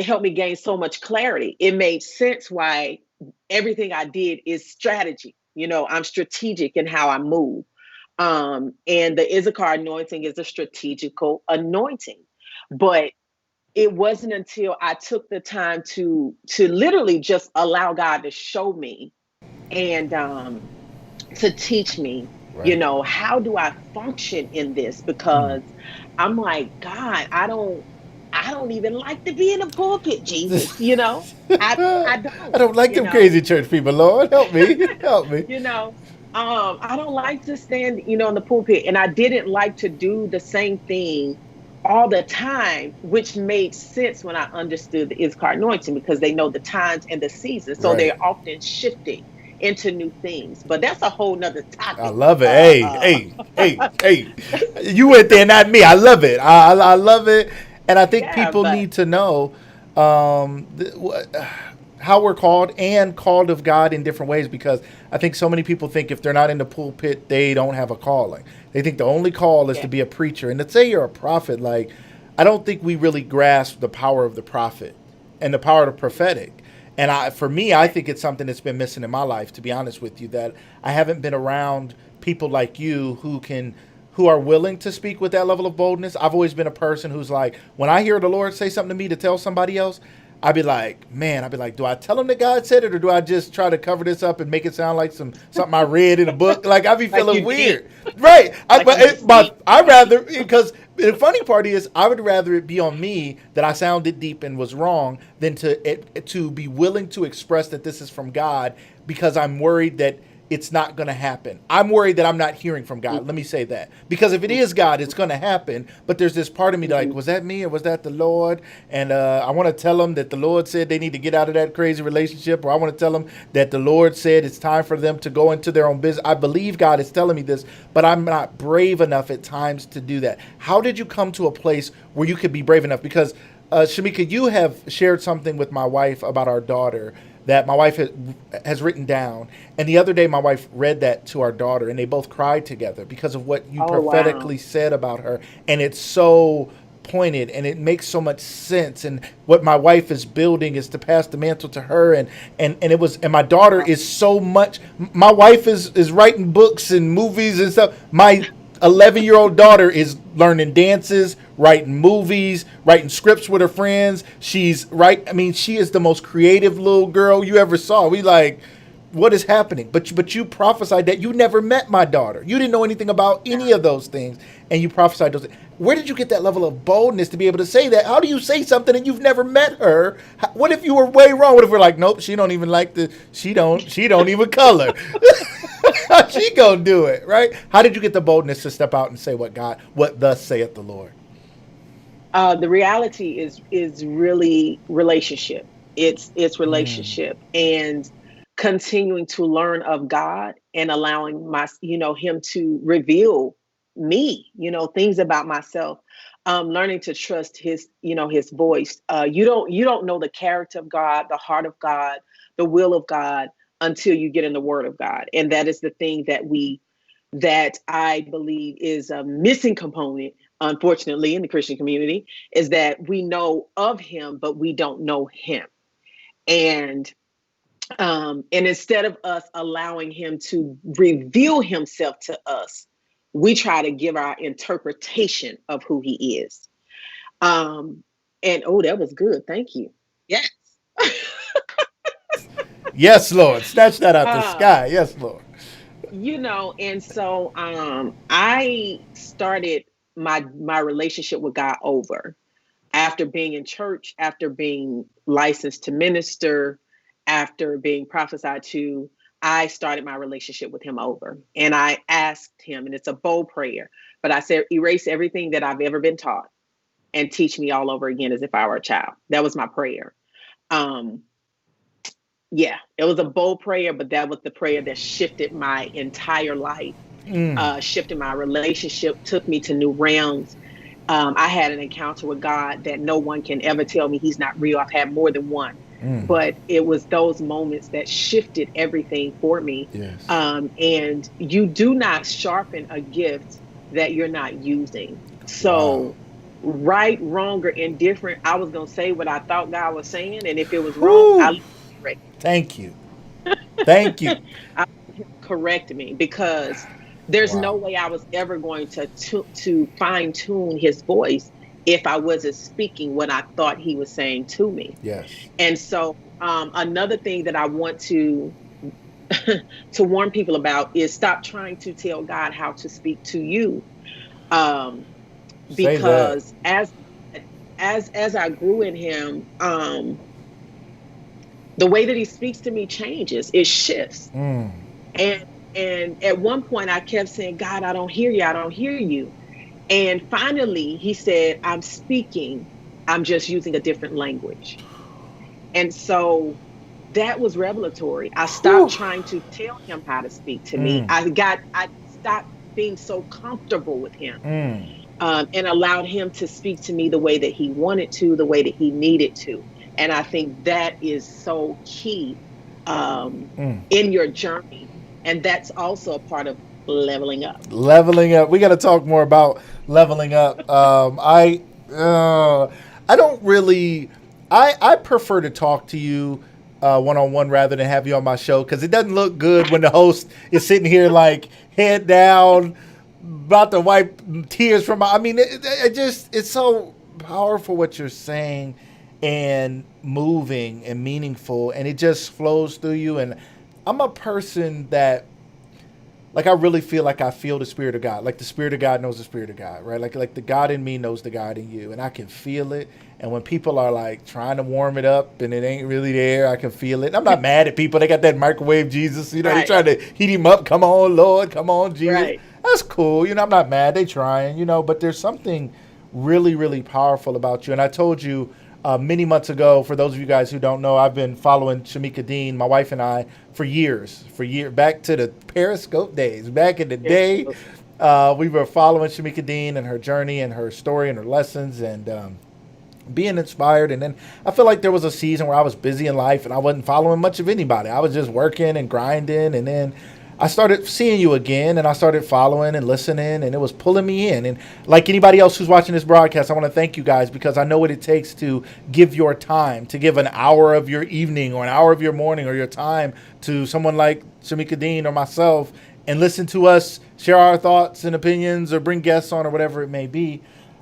helped me gain so much clarity. It made sense why everything I did is strategy. I'm strategic in how I move. And the Issachar anointing is a strategical anointing. But it wasn't until I took the time to literally just allow God to show me, and to teach me, Right. how do I function in this? Because I'm like, God, I don't even like to be in a pulpit, Jesus. I I don't, don't like them crazy church people. Lord, help me. Help me. you know, I don't like to stand, in the pulpit, and I didn't like to do the same thing all the time, which made sense when I understood the Issachar anointing, because they know the times and the seasons, so Right. they're often shifting into new things. But that's a whole nother I topic. love it. Hey. You went there, not me. I love it. I love it. And I think Yeah, people but need to know um, th- how we're called and called of God in different ways, because I think so many people think if they're not in the pulpit, they don't have a calling. They think the only call is yeah, to be a preacher. And to say you're a prophet, like, I don't think we really grasp the power of the prophet and the power of the prophetic. And for me, I right, think it's something that's been missing in my life, to be honest with you, that I haven't been around people like you who are willing to speak with that level of boldness. I've always been a person who's like, when I hear the Lord say something to me to tell somebody else, I'd be like, do I tell them that God said it, or do I just try to cover this up and make it sound like something I read in a book? Like, I be like feeling you deep, weird, right? like you just deep. But I rather, because the funny part is, I would rather it be on me that I sounded deep and was wrong than to be willing to express that this is from God, because I'm worried that it's not going to happen. I'm worried that I'm not hearing from God. Let me say that. Because if it is God, it's going to happen. But there's this part of me like, Mm-hmm. was that me or was that the Lord? And I want to tell them that the Lord said they need to get out of that crazy relationship. Or I want to tell them that the Lord said it's time for them to go into their own business. I believe God is telling me this, but I'm not brave enough at times to do that. How did you come to a place where you could be brave enough? Because Shamieka, you have shared something with my wife about our daughter that my wife has written down. And the other day, my wife read that to our daughter, and they both cried together because of what you Oh, wow. prophetically said about her. And it's so pointed, and it makes so much sense. And what my wife is building is to pass the mantle to her. And it was, and my daughter Wow. is so much. My wife is writing books and movies and stuff. My 11-year-old daughter is learning dances, writing movies, writing scripts with her friends. She's right. I mean, she is the most creative little girl you ever saw. what is happening? But you prophesied that you never met my daughter. You didn't know anything about any of those things, and you prophesied those. Where did you get that level of boldness to be able to say that? How do you say something and you've never met her? What if you were way wrong? What if we're like, nope, she don't even like she don't even color. She gonna do it, right? How did you get the boldness to step out and say what thus saith the Lord? The reality is really relationship. It's relationship and continuing to learn of God and allowing him to reveal me, things about myself. Learning to trust his voice. You don't know the character of God, the heart of God, the will of God until you get in the Word of God, and that is the thing that I believe is a missing component, unfortunately, in the Christian community, is that we know of him, but we don't know him. And instead of us allowing him to reveal himself to us, we try to give our interpretation of who he is. And oh, that was good. Thank you. Yes. Yes, Lord. Snatch that out the sky. Yes, Lord. And so I started my relationship with God over after being in church, after being licensed to minister, after being prophesied to. I started my relationship with him over, and I asked him, and it's a bold prayer, but I said, erase everything that I've ever been taught and teach me all over again as if I were a child. That was my prayer. Yeah, it was a bold prayer, but that was the prayer that shifted my entire life, shifted my relationship, took me to new realms. I had an encounter with God that no one can ever tell me he's not real. I've had more than one, but it was those moments that shifted everything for me. Yes. And you do not sharpen a gift that you're not using. So right, wrong, or indifferent, I was going to say what I thought God was saying. And if it was wrong, I'll correct. Thank you. Thank you. I correct me, because there's no way I was ever going to fine tune his voice if I wasn't speaking what I thought he was saying to me. Yes. And so another thing that I want to warn people about is stop trying to tell God how to speak to you. Because as I grew in him, the way that he speaks to me changes, it shifts. And at one point I kept saying, God, I don't hear you. I don't hear you. And finally he said, I'm speaking. I'm just using a different language. And so that was revelatory. I stopped trying to tell him how to speak to me. I stopped being so comfortable with him, and allowed him to speak to me the way that he wanted to, the way that he needed to. And I think that is so key in your journey. And that's also a part of leveling up. Leveling up. We got to talk more about leveling up. I don't really. I prefer to talk to you one-on-one rather than have you on my show, because it doesn't look good when the host is sitting here like head down, about to wipe tears from my. I mean, it's so powerful what you're saying, and moving and meaningful, and it just flows through you. And I'm a person that, like, I really feel like I feel the Spirit of God. Like the Spirit of God knows the Spirit of God, right? Like the God in me knows the God in you, and I can feel it. And when people are like trying to warm it up and it ain't really there, I can feel it. And I'm not mad at people. They got that microwave Jesus, They're trying to heat him up. Come on, Lord. Come on, Jesus. Right. That's cool. I'm not mad. They trying, but there's something really, really powerful about you. And I told you many months ago, for those of you guys who don't know, I've been following Shamieka Dean, my wife and I, for years, back to the Periscope days. Back in the day, we were following Shamieka Dean and her journey and her story and her lessons, and being inspired. And then I feel like there was a season where I was busy in life and I wasn't following much of anybody. I was just working and grinding, and then I started seeing you again, and I started following and listening, and it was pulling me in. And like anybody else who's watching this broadcast, I want to thank you guys, because I know what it takes to give your time, to give an hour of your evening or an hour of your morning or your time to someone like Shamieka Dean or myself, and listen to us share our thoughts and opinions or bring guests on or whatever it may be.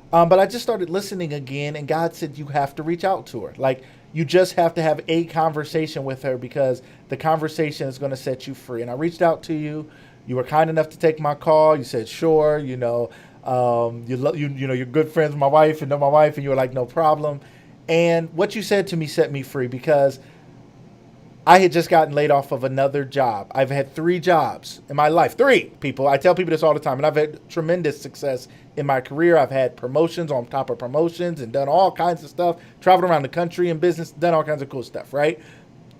But I just started listening again, and God said, you have to reach out to her. Like, You just have to have a conversation with her because the conversation is going to set you free. And I reached out to you. You were kind enough to take my call. You said, sure, you're good friends with my wife and know my wife, and you were like, no problem. And what you said to me set me free because I had just gotten laid off of another job. I've had 3 jobs in my life. 3 people. I tell people this all the time. And I've had tremendous success in my career. I've had promotions on top of promotions and done all kinds of stuff. Traveled around the country in business, done all kinds of cool stuff, right?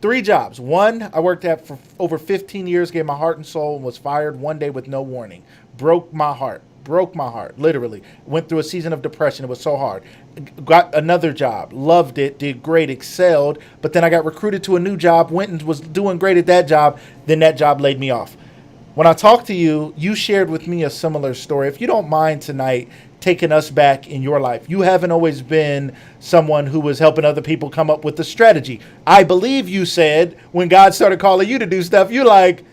3 jobs. One, I worked at for over 15 years, gave my heart and soul, and was fired one day with no warning. Broke my heart, literally. Went through a season of depression. It was so hard. Got another job, loved it, did great, excelled, but then I got recruited to a new job, went and was doing great at that job, then that job laid me off. When I talked to you, you shared with me a similar story. If you don't mind tonight taking us back in your life, you haven't always been someone who was helping other people come up with a strategy. I believe you said when God started calling you to do stuff, you're like,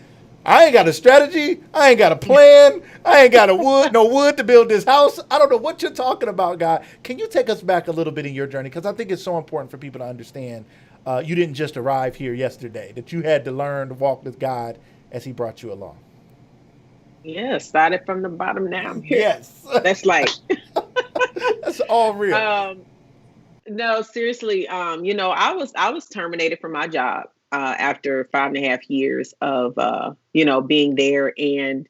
I ain't got a strategy. I ain't got a plan. I ain't got no wood to build this house. I don't know what you're talking about, God. Can you take us back a little bit in your journey? Because I think it's so important for people to understand you didn't just arrive here yesterday, that you had to learn to walk with God as he brought you along. Yeah, started from the bottom, now I'm here. Yes. That's like that's all real. No, seriously. I was terminated from my job after 5.5 years of being there, and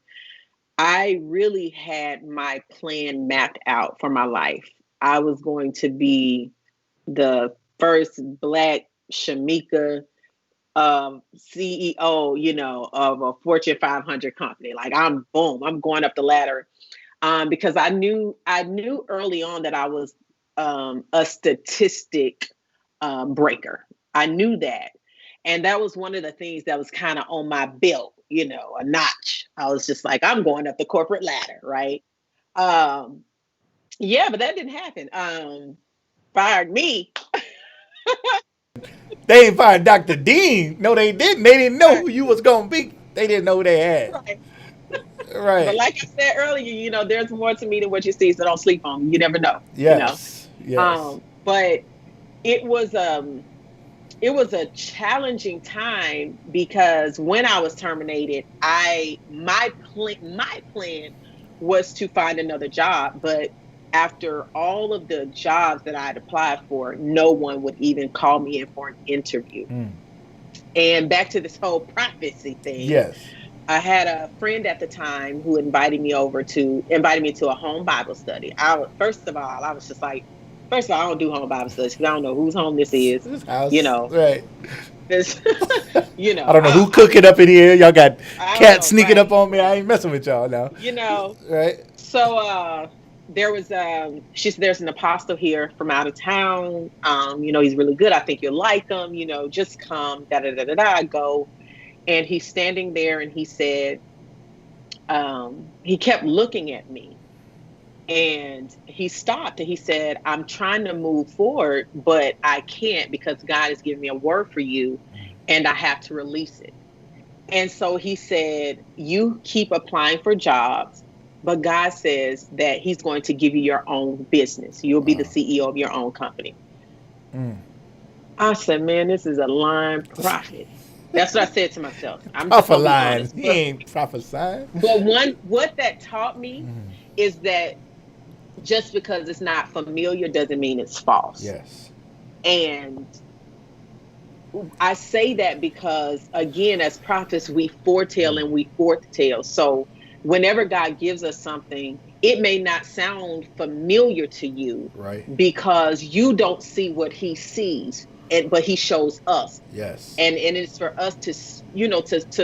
I really had my plan mapped out for my life. I was going to be the first Black Shamieka CEO, of a Fortune 500 company. Like I'm going up the ladder. Because I knew early on that I was a statistic breaker. I knew that. And that was one of the things that was kind of on my belt, a notch. I was just like, I'm going up the corporate ladder, right? Yeah, but that didn't happen. Fired me. They ain't fired Dr. Dean. No, they didn't. They didn't know who you was going to be. They didn't know who they had. Right. Right. But like I said earlier, there's more to me than what you see, so don't sleep on me. You never know. Yes. Yes. But it was a challenging time because when I was terminated, my plan was to find another job, but after all of the jobs that I had applied for, no one would even call me in for an interview. And back to this whole prophecy thing. Yes. I had a friend at the time who invited me to a home Bible study. First of all, I was just like, I don't do home Bible studies because I don't know whose home this is. This house, right? I don't know who cooking up in here. Y'all got cats sneaking up on me. I ain't messing with y'all now. Right? So there's an apostle here from out of town. He's really good. I think you'll like him. Just come. Da da da da da. I go. And he's standing there and he said, he kept looking at me and he stopped and he said, I'm trying to move forward, but I can't because God has given me a word for you and I have to release it. And so he said, you keep applying for jobs, but God says that he's going to give you your own business. You'll be the CEO of your own company. I said, man, this is a lying prophet. That's what I said to myself. I'm just lying. He ain't prophesying. But what that taught me is that just because it's not familiar doesn't mean it's false. Yes. And I say that because, again, as prophets, we foretell and we forthtell. So whenever God gives us something, it may not sound familiar to you, right? Because you don't see what he sees. But he shows us. Yes. And it's for us to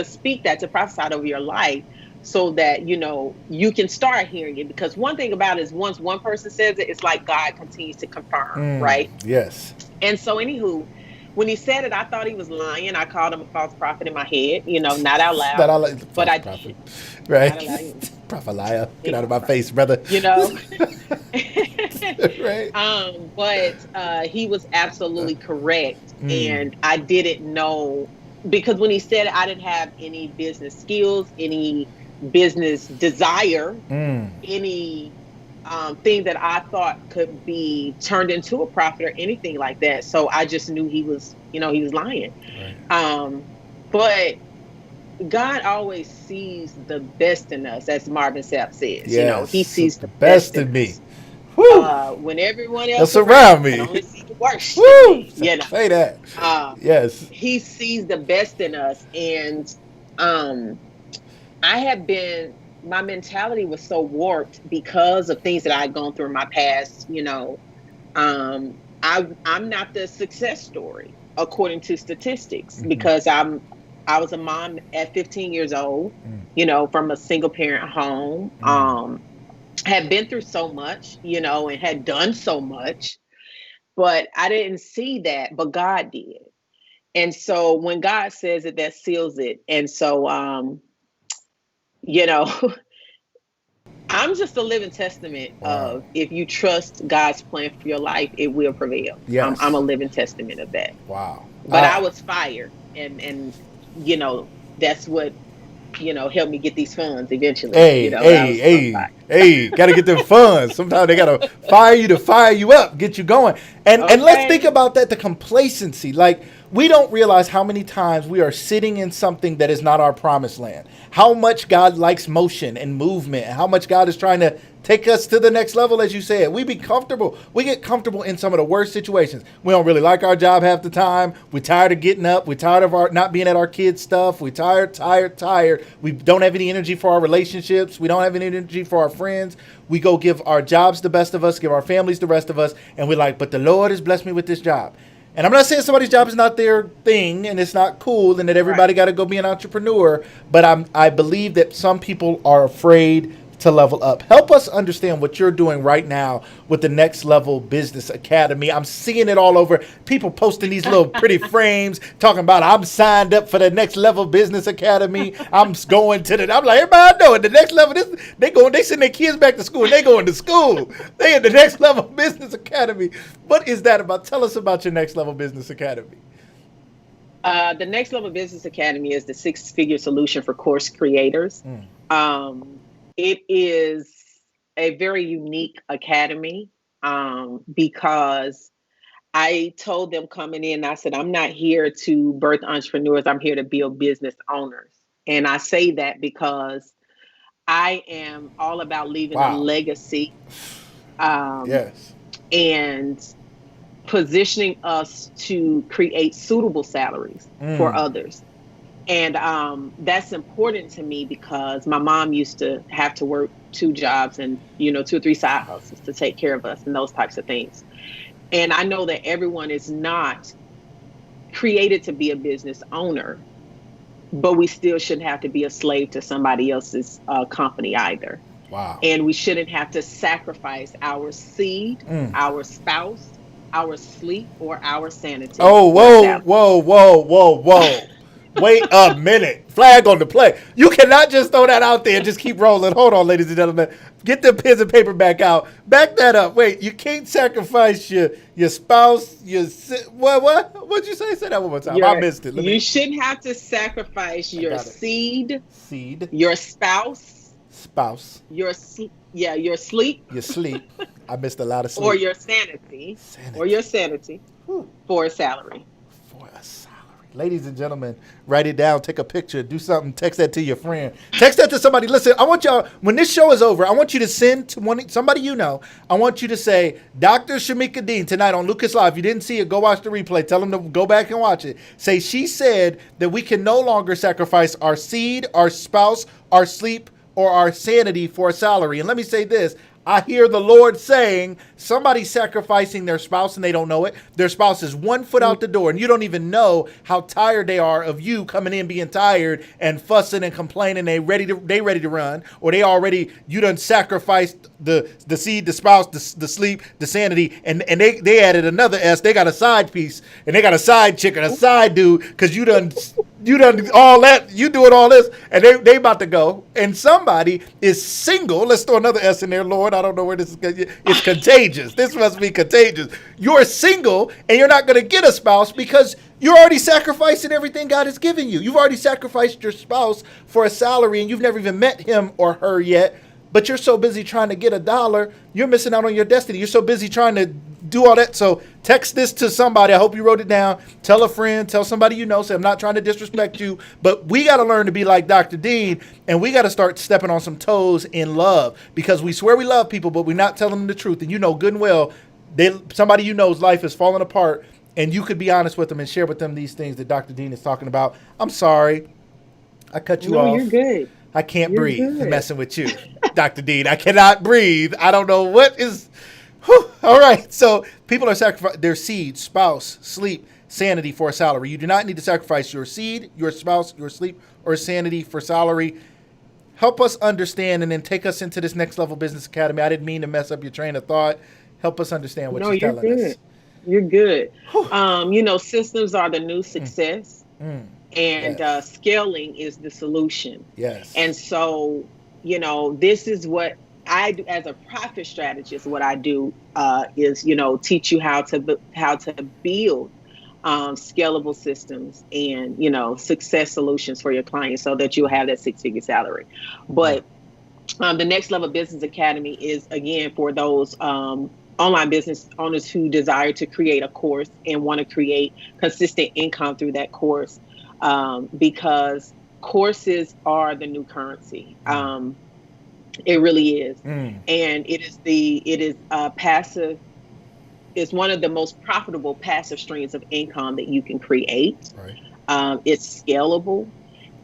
speak that, to prophesy over your life so that, you can start hearing it. Because one thing about it is once one person says it, it's like God continues to confirm, right? Yes. And so anywho, when he said it, I thought he was lying. I called him a false prophet in my head, not out loud. Not out loud. But I prophet. Right. Prophet liar. Get out of my face, brother. Right. But he was absolutely correct. And I didn't know, because when he said it, I didn't have any business skills, any business desire, any thing that I thought could be turned into a profit or anything like that. So I just knew he was, he was lying. Right. But God always sees the best in us, as Marvin Sapp says. He Yes. sees The the best best in in me. us. Woo. When everyone else That's around around can me. only see the worst in Woo. me, Say that. Yes. he sees the best in us. And um, I have been, my mentality was so warped because of things that I'd gone through in my past. I'm not the success story according to statistics, because I was a mom at 15 years old, from a single parent home. Had been through so much, and had done so much, but I didn't see that, but God did. And so when God says it, that seals it. And so, you know, I'm just a living testament Wow. of, if you trust God's plan for your life, it will prevail. I'm Yes. a living testament of that. Wow. But I was fired, and that's what helped me get these funds eventually. Hey, I hey, was hey, fired. hey, gotta get them funds. Sometimes they gotta fire you up, get you going. And let's think Okay. about that, the complacency. Like, we don't realize how many times we are sitting in something that is not our promised land. How much God likes motion and movement, and how much God is trying to take us to the next level, as you said. We get comfortable in some of the worst situations. We don't really like our job half the time. We're tired of getting up. We're tired of our not being at our kids' stuff. We're tired. We don't have any energy for our relationships. We don't have any energy for our friends. We go give our jobs the best of us, give our families the rest of us, and we're like, but the Lord has blessed me with this job. And I'm not saying somebody's job is not their thing and it's not cool and that everybody Right. got to go be an entrepreneur, but I believe that some people are afraid to level up. Help us understand what you're doing right now with the Next Level Business Academy. I'm seeing it all over. People posting these little pretty frames talking about, I'm signed up for the Next Level Business Academy. I'm going to the, I'm like, everybody I know at the next level, they send their kids back to school and they going to school. They at the Next Level Business Academy. What is that about? Tell us about your Next Level Business Academy. The Next Level Business Academy is the six-figure solution for course creators. Um, it is a very unique academy, because I told them coming in, I said, I'm not here to birth entrepreneurs. I'm here to build business owners. And I say that because I am all about leaving a Wow. legacy, um, Yes. and positioning us to create suitable salaries for others. And that's important to me because my mom used to have to work two jobs and, two or three side hustles to take care of us and those types of things. And I know that everyone is not created to be a business owner, but we still shouldn't have to be a slave to somebody else's company either. Wow. And we shouldn't have to sacrifice our seed, our spouse, our sleep, or our sanity Oh, for a whoa, salary. whoa, whoa, whoa, whoa. Wait a minute. Flag on the play. You cannot just throw that out there and just keep rolling. Hold on, ladies and gentlemen. Get the pens and paper back out. Back that up. Wait, you can't sacrifice your spouse, what'd you say? Say that one more time. I missed it. You shouldn't have to sacrifice I your got it. seed, Seed, your spouse, spouse, your sleep, your sleep. I missed a lot of or sleep. your sanity, Whew. for a salary. For a salary. Ladies and gentlemen, write it down, take a picture, do something, text that to your friend. Text that to somebody. Listen, I want y'all, when this show is over, I want you to send to somebody you know. I want you to say, Dr. Shamieka Dean, tonight on Lucas Live. If you didn't see it, go watch the replay. Tell them to go back and watch it. Say, she said that we can no longer sacrifice our seed, our spouse, our sleep, or our sanity for a salary. And let me say this. I hear the Lord saying somebody's sacrificing their spouse and they don't know it. Their spouse is 1 foot out the door and you don't even know how tired they are of you coming in being tired and fussing and complaining. They ready to run, or you done sacrificed the seed, the spouse, the sleep, the sanity, and they added another S. They got a side piece and they got a side chick and a side dude because you done all that, you doing all this, and they about to go. And somebody is single. Let's throw another S in there, Lord. I don't know where this is going. It's contagious. This must be contagious. You're single, and you're not going to get a spouse because you're already sacrificing everything God has given you. You've already sacrificed your spouse for a salary, and you've never even met him or her yet. but you're so busy trying to get a dollar, you're missing out on your destiny. You're so busy trying to do all that. So text this to somebody. I hope you wrote it down. Tell a friend, tell somebody you know. Say, I'm not trying to disrespect you, but we got to learn to be like Dr. Dean, and we got to start stepping on some toes in love, because we swear we love people, but we're not telling them the truth. And you know good and well, somebody you know's life is falling apart, and you could be honest with them and share with them these things that Dr. Dean is talking about. I'm sorry. I cut you off. No, you're good. I can't You're breathe good. messing with you, Dr. Dean. I cannot breathe. I don't know what is. Whew. All right. So people are sacrificing their seed, spouse, sleep, sanity for a salary. You do not need to sacrifice your seed, your spouse, your sleep, or sanity for salary. Help us understand, and then take us into this Next Level Business Academy. I didn't mean to mess up your train of thought. Help us understand what you're telling good. us. You're good. Systems are the new success. And Yes. scaling is the solution. Yes. And so, this is what I do as a profit strategist. What I do is, teach you how to build scalable systems and, success solutions for your clients so that you'll have that six-figure salary. But the Next Level Business Academy is, again, for those online business owners who desire to create a course and want to create consistent income through that course. Because courses are the new currency. It really is. And it is passive. It's one of the most profitable passive streams of income that you can create. Right. It's scalable.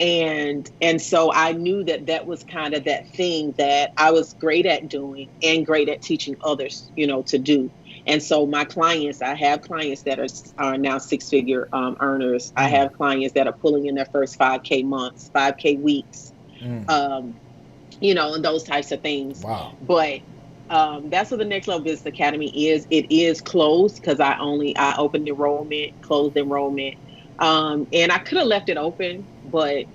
And so I knew that was kind of that thing that I was great at doing and great at teaching others, to do. And so my clients, I have clients that are now six-figure earners. I have clients that are pulling in their first 5K months, 5K weeks, and those types of things. Wow. But that's what the Next Level Business Academy is. It is closed because I opened enrollment, closed enrollment. And I could have left it open, but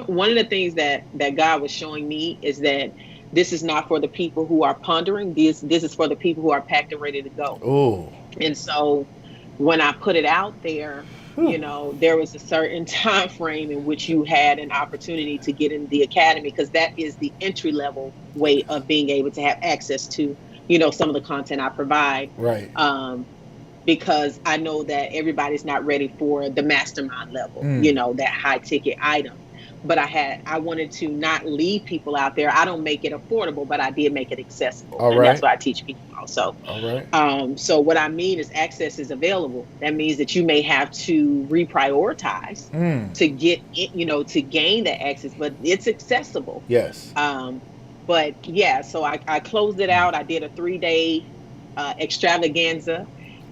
one of the things that God was showing me is that this is not for the people who are pondering. This is for the people who are packed and ready to go. Oh. And so when I put it out there, there was a certain time frame in which you had an opportunity to get in the academy, because that is the entry level way of being able to have access to, some of the content I provide. Right. Because I know that everybody's not ready for the mastermind level, that high ticket item. But I wanted to not leave people out there. I don't make it affordable, but I did make it accessible. All and right. That's what I teach people also. All right. So what I mean is access is available. That means that you may have to reprioritize to get it, to gain that access, but it's accessible. Yes. But yeah, so I closed it out. I did a 3-day extravaganza.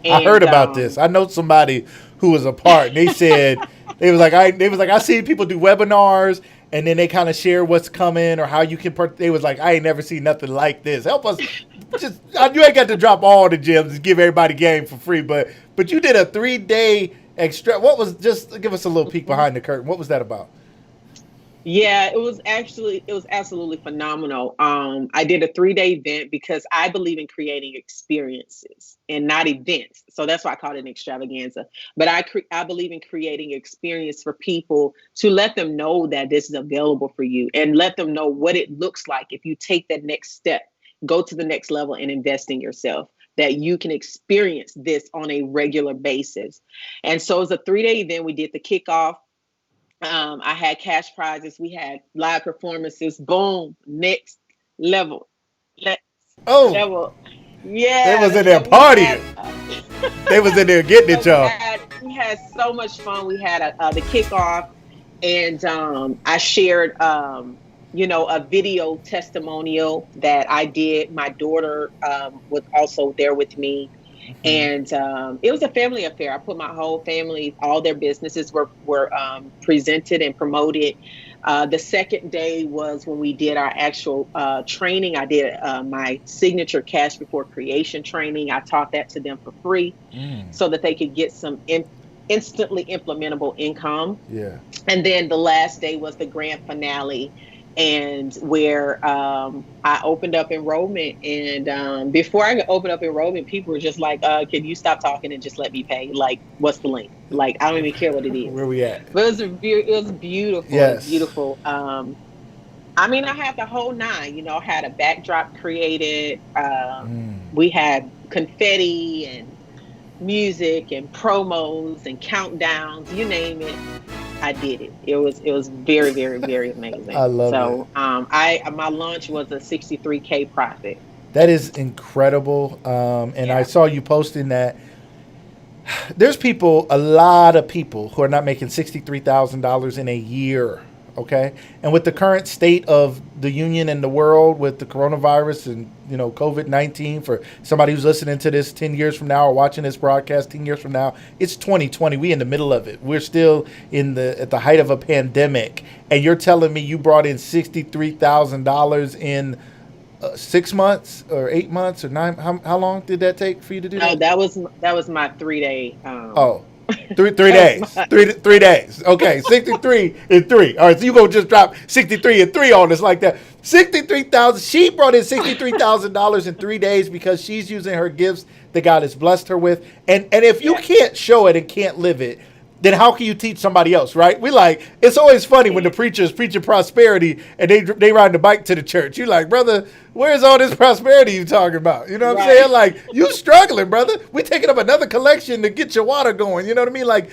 And, I heard about this. I know somebody who was a part, and they said they was like I see people do webinars, and then they kind of share what's coming or how you can. They was like, I ain't never seen nothing like this. Help us. You ain't got to drop all the gems and give everybody game for free, but you did a 3-day extra. What was, just give us a little peek behind the curtain. What was that about? Yeah, it was absolutely phenomenal. I did a 3-day event because I believe in creating experiences and not events. So that's why I called it an extravaganza. But I believe in creating experience for people to let them know that this is available for you, and let them know what it looks like if you take that next step, go to the next level and invest in yourself, that you can experience this on a regular basis. And so it was a 3-day event. We did the kickoff. I had cash prizes. We had live performances. Boom. Next level. Level. Yeah. They was in there partying. They was in there getting it, y'all. We had so much fun. We had the kickoff, and I shared, a video testimonial that I did. My daughter was also there with me. And it was a family affair. I put my whole family, all their businesses were presented and promoted. The second day was when we did our actual training. I did my signature Cash Before Creation training. I taught that to them for free so that they could get some instantly implementable income. Yeah. And then the last day was the grand finale, and where I opened up enrollment. And before I opened up enrollment, people were just like, can you stop talking and just let me pay? Like, what's the link? Like, I don't even care what it is. Where we at? But it was beautiful. Yes. Beautiful. I mean, I had the whole nine, had a backdrop created. We had confetti and music and promos and countdowns, you name it. I did it. It was very, very, very amazing. I love it. So I my launch was a 63K profit. That is incredible. And I Yeah. saw you posting that there's people, a lot of people who are not making $63,000 in a year. Okay, and with the current state of the union and the world, with the coronavirus and COVID-19, for somebody who's listening to this 10 years from now or watching this broadcast 10 years from now, it's 2020. We in the middle of it. We're still at the height of a pandemic, and you're telling me you brought in $63,000 in 6 months or 8 months or nine? How long did that take for you to do No, that? that was my 3 day. Oh, three That was days. my. Three days. Okay, 63 and three. All right, so you gonna just drop 63 and three on us like that. 63,000. She brought in $63,000 in 3 days because she's using her gifts that God has blessed her with. And if you Yeah. can't show it and can't live it, then how can you teach somebody else, right? It's always funny when the preachers preaching prosperity and they ride the bike to the church. You like, brother, where's all this prosperity you talking about? You know what I'm saying? Right. Like, you struggling, brother. We taking up another collection to get your water going. You know what I mean? Like,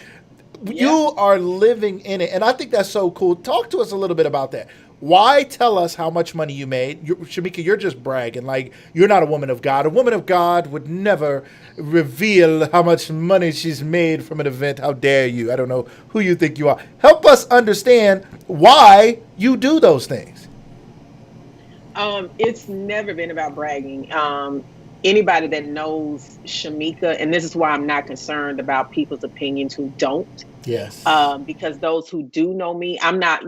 Yeah. you are living in it, and I think that's so cool. Talk to us a little bit about that. Why tell us how much money you made? Shamieka, you're just bragging. Like, you're not a woman of God. A woman of God would never reveal how much money she's made from an event. How dare you? I don't know who you think you are. Help us understand why you do those things. It's never been about bragging. Anybody that knows Shamika, and this is why I'm not concerned about people's opinions who don't, Yes. because those who do know me, I'm not,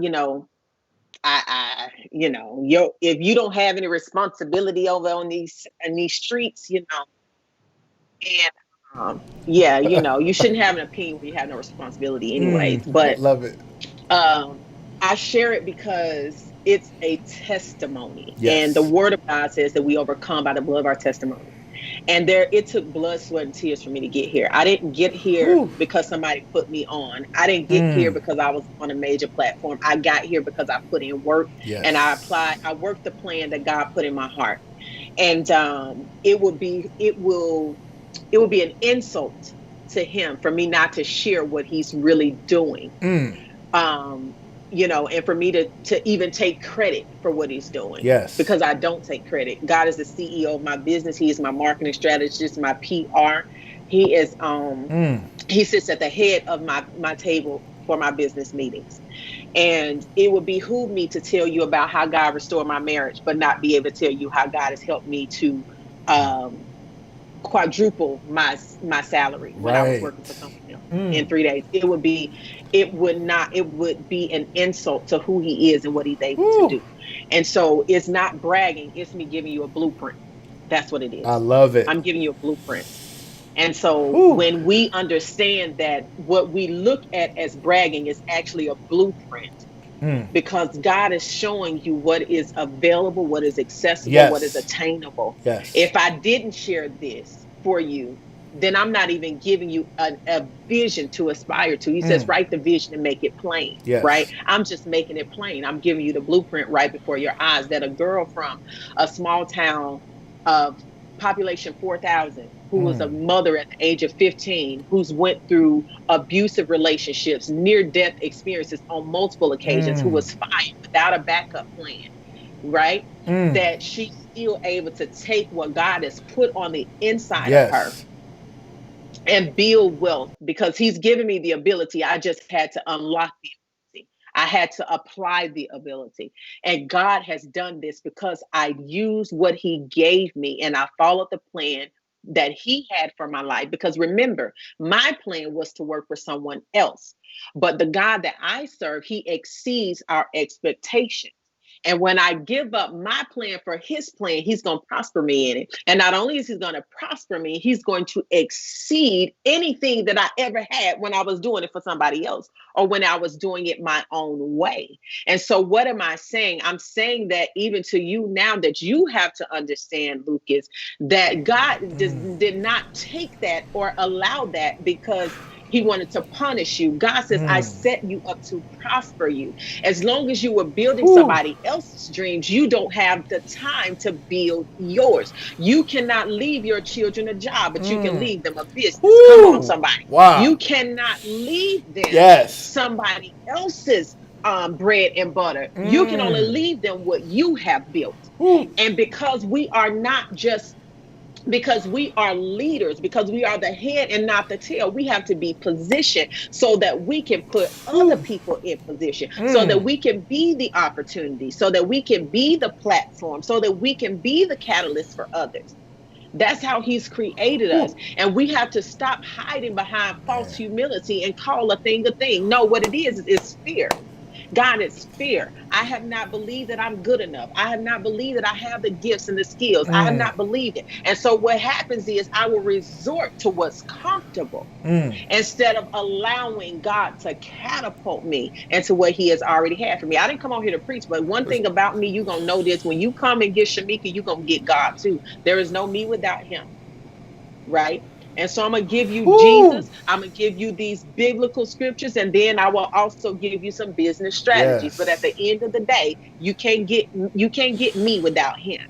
if you don't have any responsibility over on these streets, and yeah, you shouldn't have an opinion when you have no responsibility, anyways. But Love it. um, I share it because it's a testimony, and the Yes. Word of God says that we overcome by the blood of our testimony. And it took blood, sweat, and tears for me to get here. I didn't get here Whew. because somebody put me on. I didn't get here Mm. because I was on a major platform. I got here because I put in work and Yes. I worked the plan that God put in my heart. And it will be an insult to him for me not to share what he's really doing. Mm. um and for me to even take credit for what he's doing, Yes. because I don't take credit. God is the CEO of my business. He is my marketing strategist, my PR. He is Mm. he sits at the head of my table for my business meetings. And it would behoove me to tell you about how God restored my marriage, but not be able to tell you how God has helped me to um quadruple my salary when I was Right. working for someone else in Mm. 3 days. It would be an insult to who he is and what he's able to Whew. do. And so it's not bragging, it's me giving you a blueprint. That's what it I is. love it. I'm giving you a blueprint. And so Whew. when we understand that what we look at as bragging is actually a blueprint, Mm. because God is showing you what is available, what is accessible, what is Yes. attainable. Yes. If I didn't share this for you, then I'm not even giving you a vision to aspire to. He says, Mm. write the vision and make it plain, right? Yes. I'm just making it plain. I'm giving you the blueprint right before your eyes, that a girl from a small town of population 4,000, who was a Mm. mother at the age of 15, who's went through abusive relationships, near death experiences on multiple occasions, who Mm. was fired without a backup plan, right? Mm. That she's still able to take what God has put on the inside of her Yes. and build wealth, because he's given me the ability. I just had to unlock the ability. I had to apply the ability. And God has done this because I used what he gave me and I followed the plan that he had for my life. Because remember, my plan was to work for someone else. But the God that I serve, he exceeds our expectations. And when I give up my plan for his plan, he's going to prosper me in it. And not only is he going to prosper me, he's going to exceed anything that I ever had when I was doing it for somebody else or when I was doing it my own way. And so, what am I saying? I'm saying that even to you now, that you have to understand, Lucas, that God did not take that or allow that because He wanted to punish you. God says, I set you up to prosper you. As long as you were building somebody else's dreams, you don't have the time to build yours. You cannot leave your children a job, but you can leave them a business. Come on, somebody. Wow. You cannot leave them Yes. somebody else's bread and butter. You can only leave them what you have built. And because we are leaders, because we are the head and not the tail, we have to be positioned so that we can put other people in position, so that we can be the opportunity, so that we can be the platform, so that we can be the catalyst for others. That's how he's created us. And we have to stop hiding behind false humility and call a thing a thing. No, what it is fear. God, it's fear. I have not believed that I'm good enough. I have not believed that I have the gifts and the skills. I have not believed it. And so what happens is I will resort to what's comfortable instead of allowing God to catapult me into what he has already had for me. I didn't come on here to preach, but one thing about me, you're going to know this. When you come and get Shamieka, you're going to get God too. There is no me without him. Right? And so I'm going to give you Jesus. I'm going to give you these biblical scriptures, and then I will also give you some business strategies. But at the end of the day, you can't get me without him.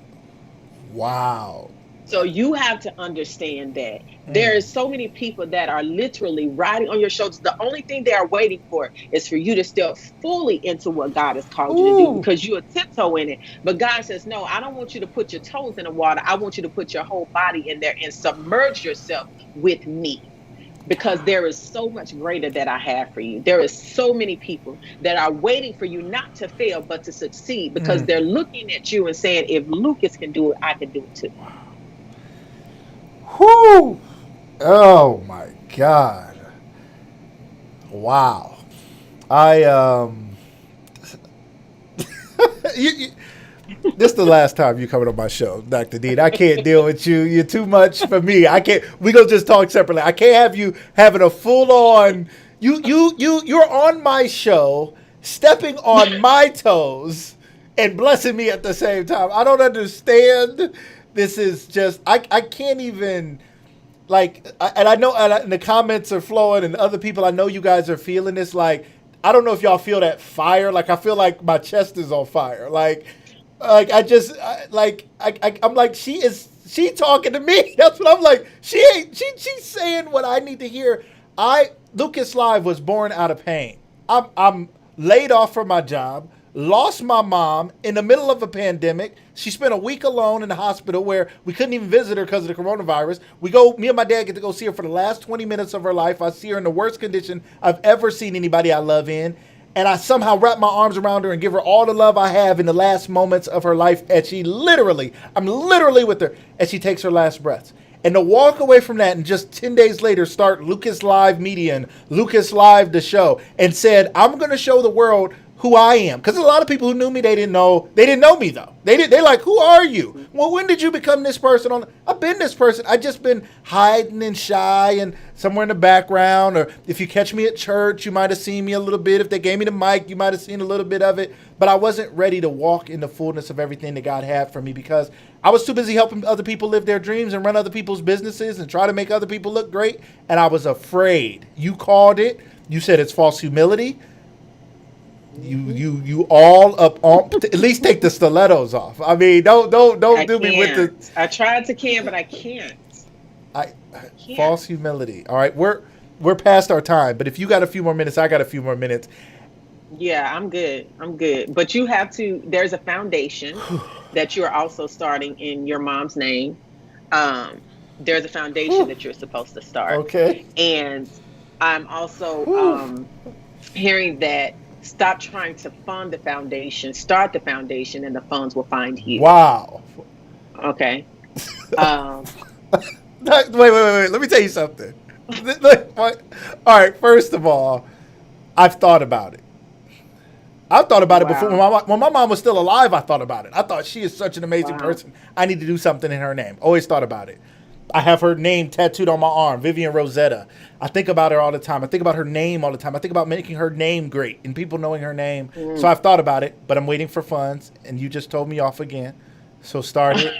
Wow. So you have to understand that there is so many people that are literally riding on your shoulders. The only thing they are waiting for is for you to step fully into what God has called you to do, because you are tiptoe in it. But God says, no, I don't want you to put your toes in the water. I want you to put your whole body in there and submerge yourself with me, because there is so much greater that I have for you. There is so many people that are waiting for you not to fail, but to succeed, because they're looking at you and saying, if Lucas can do it, I can do it too. Whoo! Oh my God! Wow! This is the last time you coming on my show, Dr. Dean. I can't deal with you. You're too much for me. I can't. We gonna just talk separately. I can't have you having a full on. You're on my show, stepping on my toes and blessing me at the same time. I don't understand. This is just, I can't even, like, and I know and the comments are flowing, and other people, I know you guys are feeling this. Like, I don't know if y'all feel that fire. Like, I feel like my chest is on fire. I'm like, she talking to me. That's what I'm like. She's saying what I need to hear. Lucas Live was born out of pain. I'm laid off from my job. Lost my mom in the middle of a pandemic. She spent a week alone in the hospital where we couldn't even visit her because of the coronavirus. Me and my dad get to go see her for the last 20 minutes of her life. I see her in the worst condition I've ever seen anybody I love in. And I somehow wrap my arms around her and give her all the love I have in the last moments of her life. And I'm literally with her as she takes her last breaths. And to walk away from that and just 10 days later start Lucas Live Media and Lucas Live the show and said, I'm going to show the world who I am. Because a lot of people who knew me, they didn't know me though. They're like, who are you? Well, when did you become this person? I've been this person. I just been hiding and shy and somewhere in the background. Or if you catch me at church, you might have seen me a little bit. If they gave me the mic, you might have seen a little bit of it. But I wasn't ready to walk in the fullness of everything that God had for me, because I was too busy helping other people live their dreams and run other people's businesses and try to make other people look great. And I was afraid. You called it. You said it's false humility. You all up on, at least take the stilettos off. I mean, don't do me with the. I tried to but I can't. I can't. False humility. All right, we're past our time, but if you got a few more minutes, I got a few more minutes. Yeah, I'm good. But you have to. There's a foundation that you're also starting in your mom's name. There's a foundation that you're supposed to start. Okay. And I'm also hearing that. Stop trying to fund the foundation. Start the foundation, and the funds will find you. Wow. Okay. Wait. Let me tell you something. All right. First of all, I've thought about it. I've thought about it before. When my mom was still alive, I thought about it. I thought she is such an amazing person. I need to do something in her name. Always thought about it. I have her name tattooed on my arm, Vivian Rosetta. I think about her all the time. I think about her name all the time. I think about making her name great and people knowing her name. So I've thought about it, but I'm waiting for funds, and you just told me off again. So start it.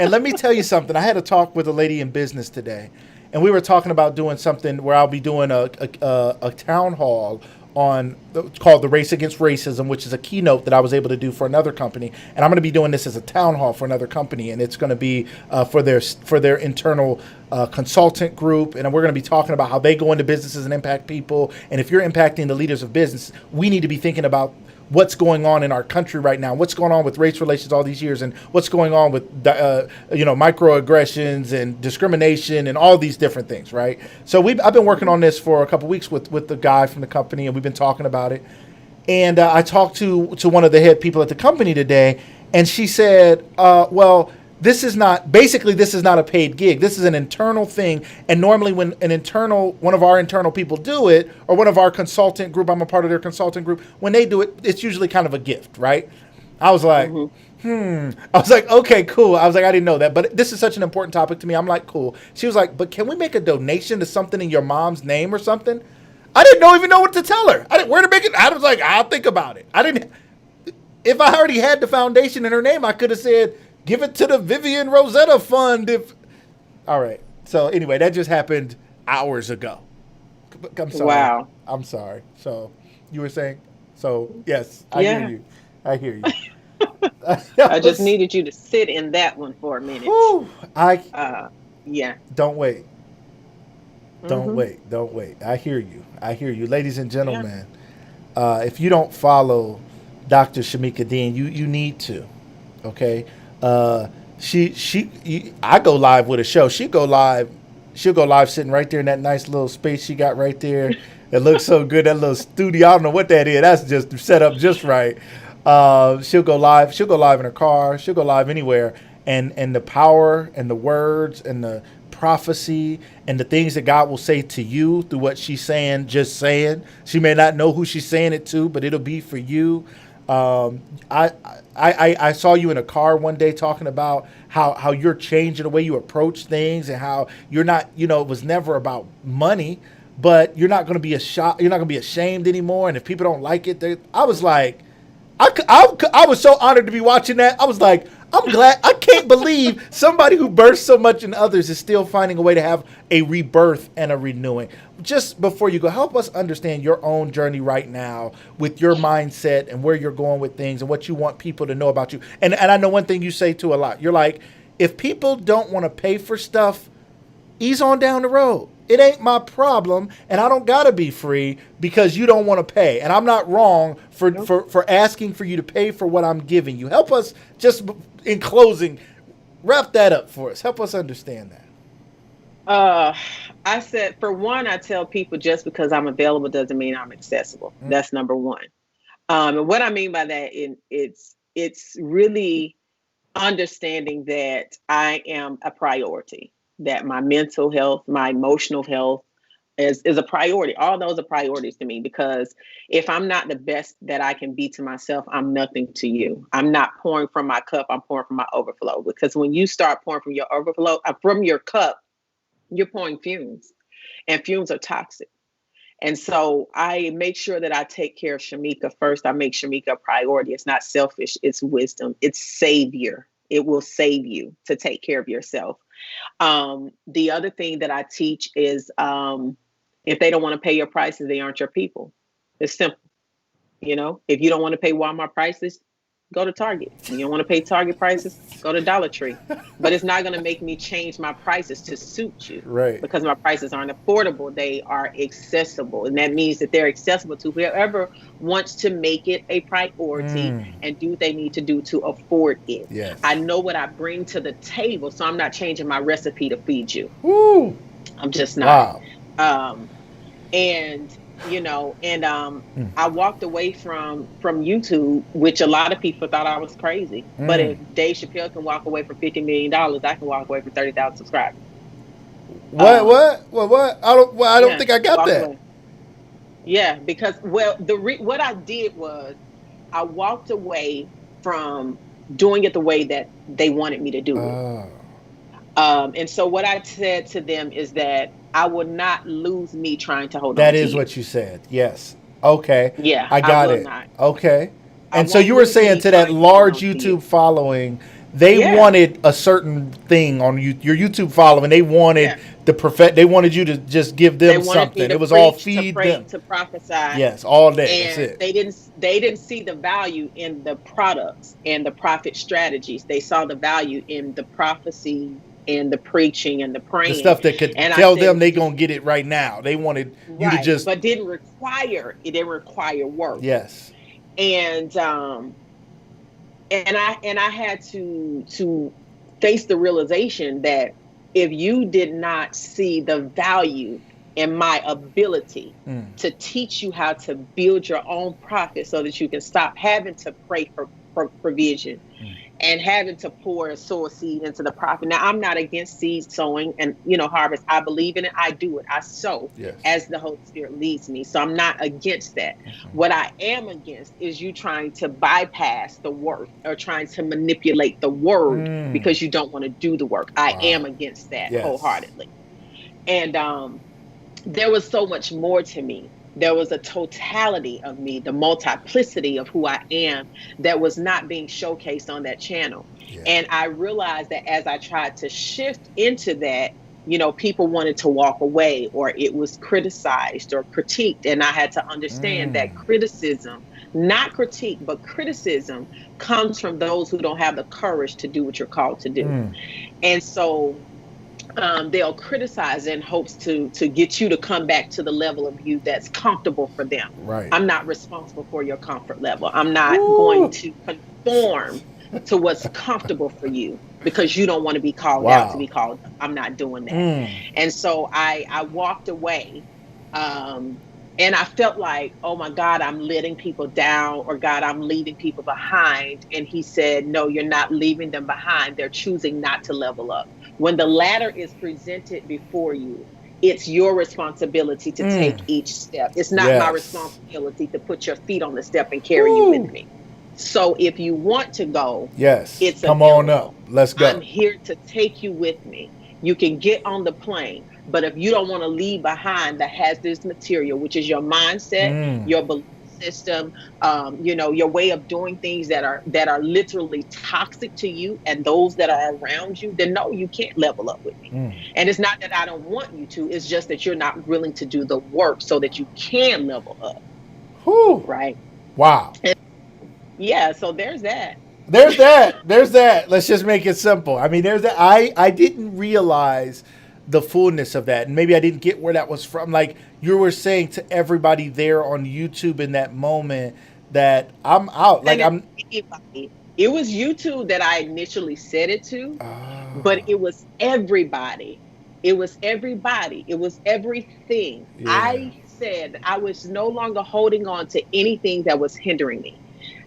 And let me tell you something. I had a talk with a lady in business today, and we were talking about doing something where I'll be doing a town hall on called the Race Against Racism, which is a keynote that I was able to do for another company, and I'm going to be doing this as a town hall for another company, and it's going to be for their internal consultant group, and we're going to be talking about how they go into businesses and impact people. And if you're impacting the leaders of business, we need to be thinking about what's going on in our country right now, what's going on with race relations all these years, and what's going on with microaggressions and discrimination and all these different things, right? So I've been working on this for a couple of weeks with the guy from the company, and we've been talking about it. And I talked to one of the head people at the company today, and she said, well, this is not a paid gig. This is an internal thing. And normally when one of our internal people do it, or one of our consultant group, I'm a part of their consultant group, when they do it, it's usually kind of a gift, right? I was like, I was like, okay, cool. I was like, I didn't know that, but this is such an important topic to me. I'm like, cool. She was like, but can we make a donation to something in your mom's name or something? I didn't even know what to tell her. Where to make it. I was like, I'll think about it. If I already had the foundation in her name, I could have said, give it to the Vivian Rosetta Fund. All right. So anyway, that just happened hours ago. I'm sorry. Wow. I'm sorry. So you were saying? So yes, I hear you. I hear you. I just needed you to sit in that one for a minute. Yeah. Don't wait. Don't wait. Don't wait. I hear you. I hear you. Ladies and gentlemen, if you don't follow Dr. Shamieka Dean, you need to. Okay? I go live with a show. She'll go live sitting right there in that nice little space she got right there. It looks so good, that little studio. I don't know what that is. That's just set up just right. She'll go live in her car. She'll go live anywhere. And the power and the words and the prophecy and the things that God will say to you through what she's saying, just saying. She may not know who she's saying it to, but it'll be for you. I saw you in a car one day talking about how you're changing the way you approach things, and how you're not, it was never about money, but you're not going to be you're not going to be ashamed anymore. And if people don't like it, I was like, I was so honored to be watching that. I was like, I'm glad. I can't believe somebody who bursts so much in others is still finding a way to have a rebirth and a renewing. Just before you go, help us understand your own journey right now with your mindset and where you're going with things and what you want people to know about you. And I know one thing you say too a lot. You're like, if people don't want to pay for stuff, ease on down the road. It ain't my problem, and I don't gotta be free because you don't want to pay. And I'm not wrong for asking for you to pay for what I'm giving you. Help us, just in closing, wrap that up for us. Help us understand that. I said, for one, I tell people just because I'm available doesn't mean I'm accessible. That's number one. And what I mean by that, it's really understanding that I am a priority. That my mental health, my emotional health is a priority. All those are priorities to me, because if I'm not the best that I can be to myself, I'm nothing to you. I'm not pouring from my cup, I'm pouring from my overflow. Because when you start pouring from your overflow, from your cup, you're pouring fumes, and fumes are toxic. And so I make sure that I take care of Shamieka first. I make Shamieka a priority. It's not selfish, it's wisdom, it's savior. It will save you to take care of yourself. The other thing that I teach is if they don't want to pay your prices, they aren't your people. It's simple. If you don't want to pay Walmart prices, go to Target. If you don't want to pay Target prices, go to Dollar Tree. But it's not going to make me change my prices to suit you. Right. Because my prices aren't affordable. They are accessible. And that means that they're accessible to whoever wants to make it a priority and do what they need to do to afford it. Yes. I know what I bring to the table, so I'm not changing my recipe to feed you. Woo. I'm just not. Wow. I walked away from YouTube, which a lot of people thought I was crazy. But if Dave Chappelle can walk away from $50 million, I can walk away from 30,000 subscribers. What? I don't think I got that. Away. Yeah, because what I did was I walked away from doing it the way that they wanted me to do it. And so what I said to them is that I would not lose me trying to hold on to That is what you said. Yes. Okay. Yeah. I got it. Not. Okay. And so you were saying to that large YouTube following, they wanted a certain thing on your YouTube following. They wanted They wanted you to just give They them wanted me something. to It was all preach, to feed pray, them. to prophesy. Yes, all day. That's And it. they didn't see the value in the products and the profit strategies. They saw the value in the prophecy and the preaching and the The praying. stuff that could And I tell them said, they gonna get it right now. They wanted you to right, just but it didn't require work. yes. And I had to face the realization that if you did not see the value in my ability to teach you how to build your own profit so that you can stop having to pray for provision and having to sow a seed into the profit. Now, I'm not against seed sowing and, harvest. I believe in it. I do it. I sow Yes. as the Holy Spirit leads me. So I'm not against that. What I am against is you trying to bypass the work or trying to manipulate the word because you don't want to do the work. I am against that wholeheartedly. And there was so much more to me. There was a totality of me, the multiplicity of who I am that was not being showcased on that channel. Yeah. And I realized that as I tried to shift into that, people wanted to walk away or it was criticized or critiqued. And I had to understand that criticism, not critique, but criticism comes from those who don't have the courage to do what you're called to do. And so they'll criticize in hopes to get you to come back to the level of you that's comfortable for them. Right. I'm not responsible for your comfort level. I'm not going to conform to what's comfortable for you because you don't want to be called out to be called up. I'm not doing that. And so I walked away. And I felt like, oh my God, I'm letting people down, or God, I'm leaving people behind. And he said, no, you're not leaving them behind. They're choosing not to level up. When the ladder is presented before you, it's your responsibility to take each step. It's not my responsibility to put your feet on the step and carry you with me. So if you want to go, it's come available. on up. Let's go. I'm here to take you with me. You can get on the plane. But if you don't want to leave behind the hazardous material, which is your mindset, your belief system, your way of doing things that are literally toxic to you and those that are around you, then no, you can't level up with me. And it's not that I don't want you to, it's just that you're not willing to do the work so that you can level up. Whew. Right. Wow. And yeah, so there's that. There's that. Let's just make it simple. I mean, there's that. I didn't realize the fullness of that. And maybe I didn't get where that was from. Like you were saying to everybody there on YouTube in that moment that I'm out. Like anybody. It was YouTube that I initially said it to, but it was everybody. It was everybody. It was everything. Yeah. I said I was no longer holding on to anything that was hindering me.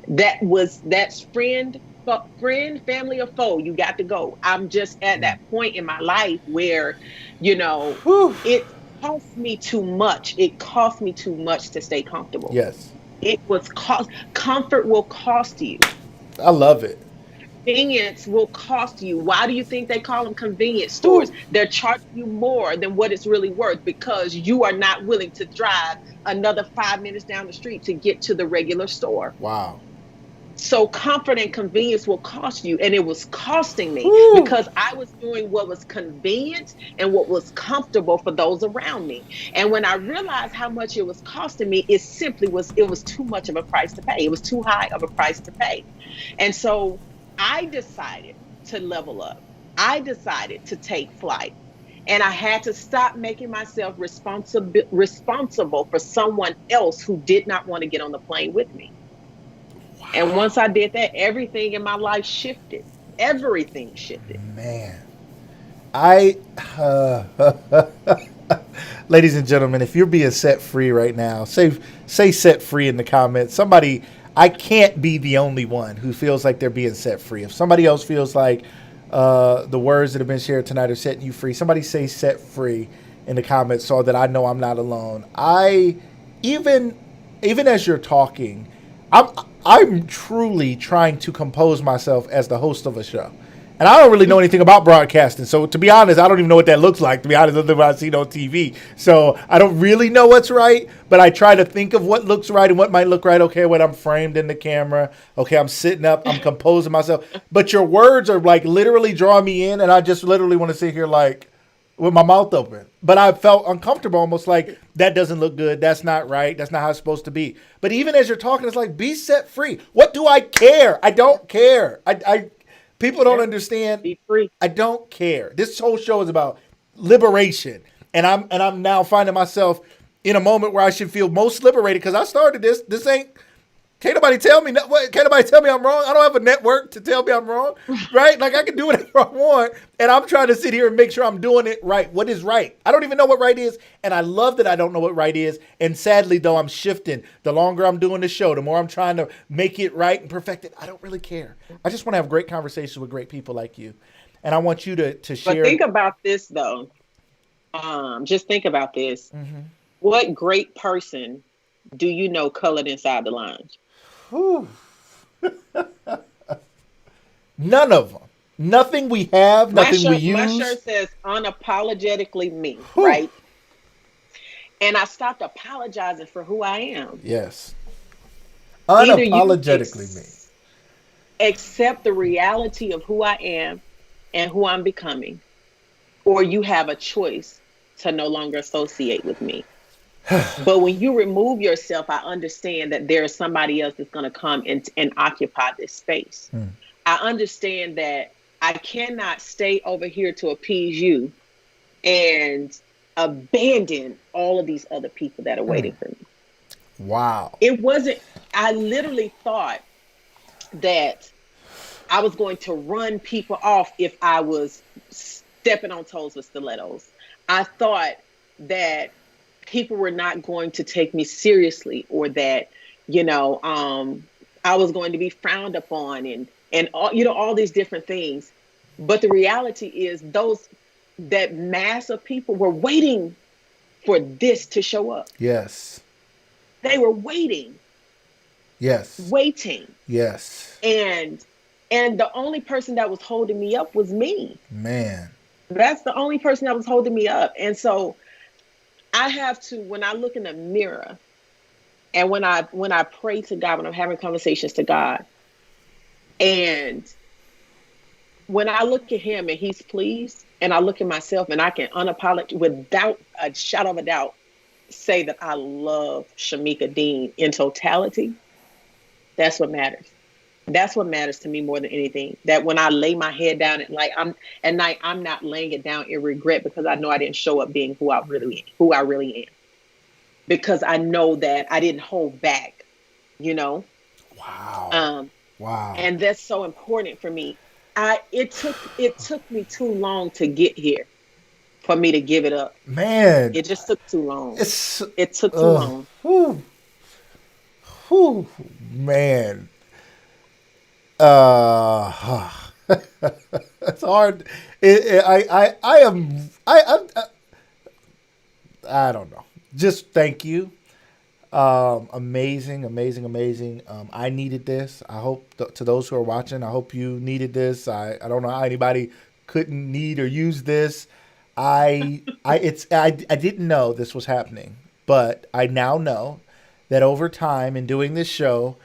That's friend, family, or foe. You got to go. I'm just at that point in my life where, it cost me too much. It cost me too much to stay comfortable. Yes. Comfort will cost you. I love it. Convenience will cost you. Why do you think they call them convenience stores? Ooh. They're charging you more than what it's really worth because you are not willing to drive another 5 minutes down the street to get to the regular store. Wow. So comfort and convenience will cost you. And it was costing me because I was doing what was convenient and what was comfortable for those around me. And when I realized how much it was costing me, it was too much of a price to pay. It was too high of a price to pay. And so I decided to level up. I decided to take flight. And I had to stop making myself responsible for someone else who did not want to get on the plane with me. Wow. And once I did that, everything in my life shifted. Everything shifted. Man, ladies and gentlemen, if you're being set free right now, say set free in the comments. Somebody, I can't be the only one who feels like they're being set free. If somebody else feels like the words that have been shared tonight are setting you free, somebody say set free in the comments so that I know I'm not alone. Even as you're talking, I'm truly trying to compose myself as the host of a show. And I don't really know anything about broadcasting. So to be honest, I don't even know what that looks like, to be honest, other than what I've seen on TV. So I don't really know what's right, but I try to think of what looks right and what might look right. Okay, when I'm framed in the camera. Okay, I'm sitting up, I'm composing myself. But your words are like literally drawing me in, and I just literally want to sit here like, with my mouth open. But I felt uncomfortable, almost like that doesn't look good. That's not right. That's not how it's supposed to be. But even as you're talking, it's like, be set free. What do I care? I don't care. People don't understand. Be free. I don't care. This whole show is about liberation. And I'm now finding myself in a moment where I should feel most liberated because I started this. This ain't. Can't nobody tell me I'm wrong. I don't have a network to tell me I'm wrong, right? Like I can do whatever I want, and I'm trying to sit here and make sure I'm doing it right. What is right? I don't even know what right is, and I love that I don't know what right is. And sadly, though, I'm shifting. The longer I'm doing the show, the more I'm trying to make it right and perfect it. I don't really care. I just want to have great conversations with great people like you, and I want you to share. But think about this, though. Just think about this. Mm-hmm. What great person do you know colored inside the lines? None of them. Nothing we have, nothing we use. My shirt says unapologetically me, right? And I stopped apologizing for who I am. Yes. Unapologetically me. Accept the reality of who I am and who I'm becoming, or you have a choice to no longer associate with me. But when you remove yourself, I understand that there is somebody else that's going to come and occupy this space. I understand that I cannot stay over here to appease you and abandon all of these other people that are waiting for me. Wow. I literally thought that I was going to run people off if I was stepping on toes with stilettos. I thought that people were not going to take me seriously, or that, I was going to be frowned upon and all these different things. But the reality is that mass of people were waiting for this to show up. Yes. They were waiting. Yes. Waiting. Yes. And the only person that was holding me up was me. Man. That's the only person that was holding me up. And so I have to, when I look in the mirror and when I pray to God, when I'm having conversations to God, and when I look at him and he's pleased, and I look at myself and I can unapologetically, without a shadow of a doubt, say that I love Shamieka Dean in totality, that's what matters. That's what matters to me more than anything. That when I lay my head down at night, I'm not laying it down in regret because I know I didn't show up being who I really am. Because I know that I didn't hold back, Wow. Wow. And that's so important for me. It took me too long to get here for me to give it up. Man. It just took too long. It took too long. Whew, man. It's hard. I don't know. Just thank you. Amazing. I needed this. I hope to those who are watching, I hope you needed this. I don't know how anybody couldn't need or use this. I didn't know this was happening, but I now know that over time in doing this show,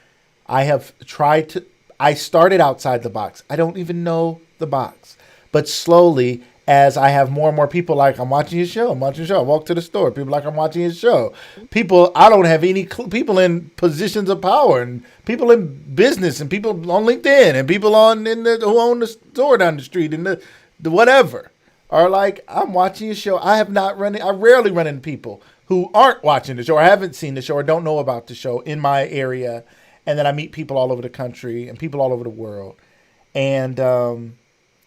I started outside the box. I don't even know the box. But slowly, as I have more and more people like, I'm watching your show. I walk to the store. People like, I'm watching your show. People, I don't have any people in positions of power, and people in business, and people on LinkedIn, and people who own the store down the street, and the whatever, are like, I'm watching your show. I rarely run into people who aren't watching the show or haven't seen the show or don't know about the show in my area. And then I meet people all over the country and people all over the world. And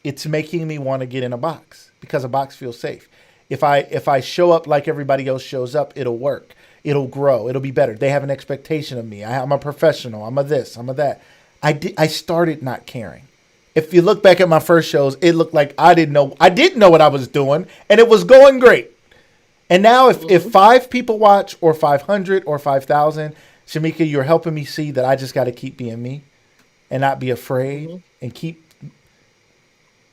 it's making me want to get in a box because a box feels safe. If I show up like everybody else shows up, it'll work. It'll grow. It'll be better. They have an expectation of me. I'm a professional. I'm a this. I'm a that. I started not caring. If you look back at my first shows, it looked like I didn't know what I was doing, and it was going great. And now if 5 people watch, or 500 or 5,000, Shamieka, you're helping me see that I just got to keep being me and not be afraid and keep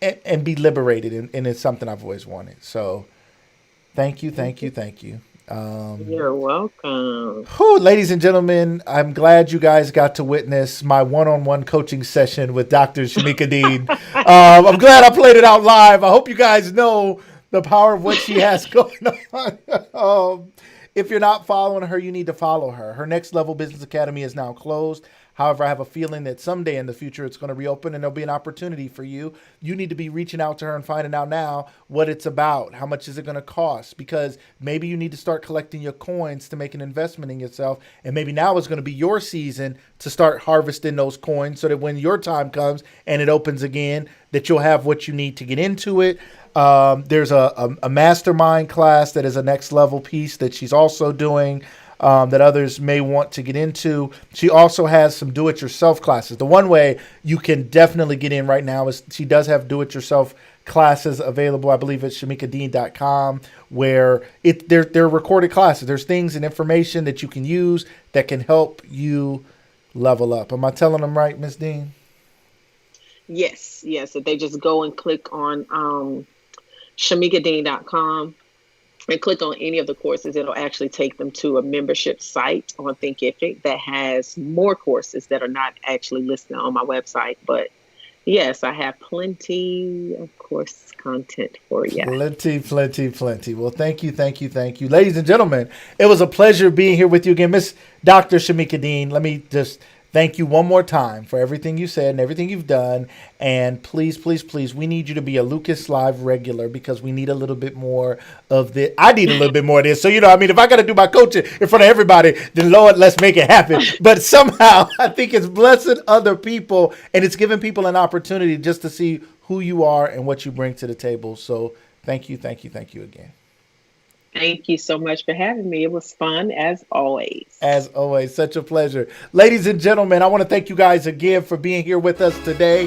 and be liberated. And it's something I've always wanted. So thank you. You're welcome. Ladies and gentlemen, I'm glad you guys got to witness my one-on-one coaching session with Dr. Shamieka Dean. I'm glad I played it out live. I hope you guys know the power of what she has going on. If you're not following her, you need to follow her. Her Next Level Business Academy is now closed. However, I have a feeling that someday in the future it's going to reopen and there'll be an opportunity for you. You need to be reaching out to her and finding out now what it's about. How much is it going to cost? Because maybe you need to start collecting your coins to make an investment in yourself. And maybe now is going to be your season to start harvesting those coins so that when your time comes and it opens again, that you'll have what you need to get into it. There's a mastermind class that is a next level piece that she's also doing. That others may want to get into. She also has some do-it-yourself classes. The one way you can definitely get in right now is she does have do-it-yourself classes available. I believe at shamiekadean.com, where they're recorded classes. There's things and information that you can use that can help you level up. Am I telling them right, Ms. Dean? Yes. If they just go and click on shamiekadean.com, and click on any of the courses, it'll actually take them to a membership site on Thinkific that has more courses that are not actually listed on my website. But yes, I have plenty of course content for you. Plenty. Well, thank you. Ladies and gentlemen, it was a pleasure being here with you again. Miss Dr. Shamieka Dean, let me just thank you one more time for everything you said and everything you've done. And please, we need you to be a Lucas Live regular because we need a little bit more of this. I need a little bit more of this. So, if I got to do my coaching in front of everybody, then Lord, let's make it happen. But somehow I think it's blessing other people and it's giving people an opportunity just to see who you are and what you bring to the table. So thank you again. Thank you so much for having me. It was fun as always. As always, such a pleasure. Ladies and gentlemen, I want to thank you guys again for being here with us today.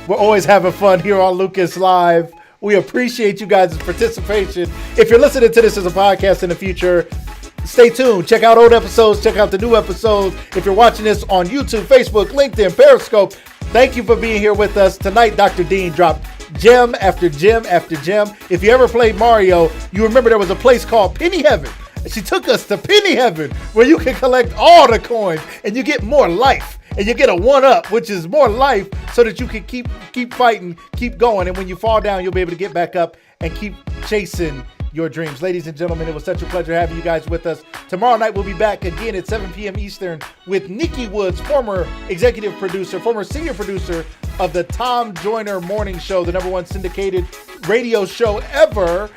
We're always having fun here on Lucas Live. We appreciate you guys' participation. If you're listening to this as a podcast in the future, stay tuned. Check out old episodes. Check out the new episodes. If you're watching this on YouTube, Facebook, LinkedIn, Periscope, thank you for being here with us. Tonight, Dr. Dean dropped gem after gem after gem. If you ever played Mario, you remember there was a place called Penny Heaven. She took us to Penny Heaven where you can collect all the coins and you get more life. And you get a 1-up, which is more life so that you can keep fighting, keep going. And when you fall down, you'll be able to get back up and keep chasing your dreams. Ladies and gentlemen, it was such a pleasure having you guys with us. Tomorrow night, we'll be back again at 7 p.m. Eastern with Nikki Woods, former executive producer, former senior producer of the Tom Joyner Morning Show, the #1 syndicated radio show ever,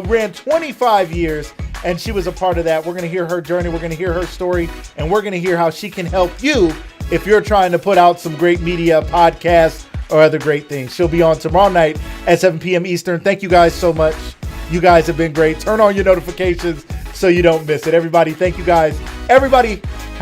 ran 25 years, and she was a part of that. We're going to hear her journey. We're going to hear her story, and we're going to hear how she can help you if you're trying to put out some great media, podcasts, or other great things. She'll be on tomorrow night at 7 p.m. Eastern. Thank you guys so much. You guys have been great. Turn on your notifications so you don't miss it. Everybody, thank you guys. Everybody,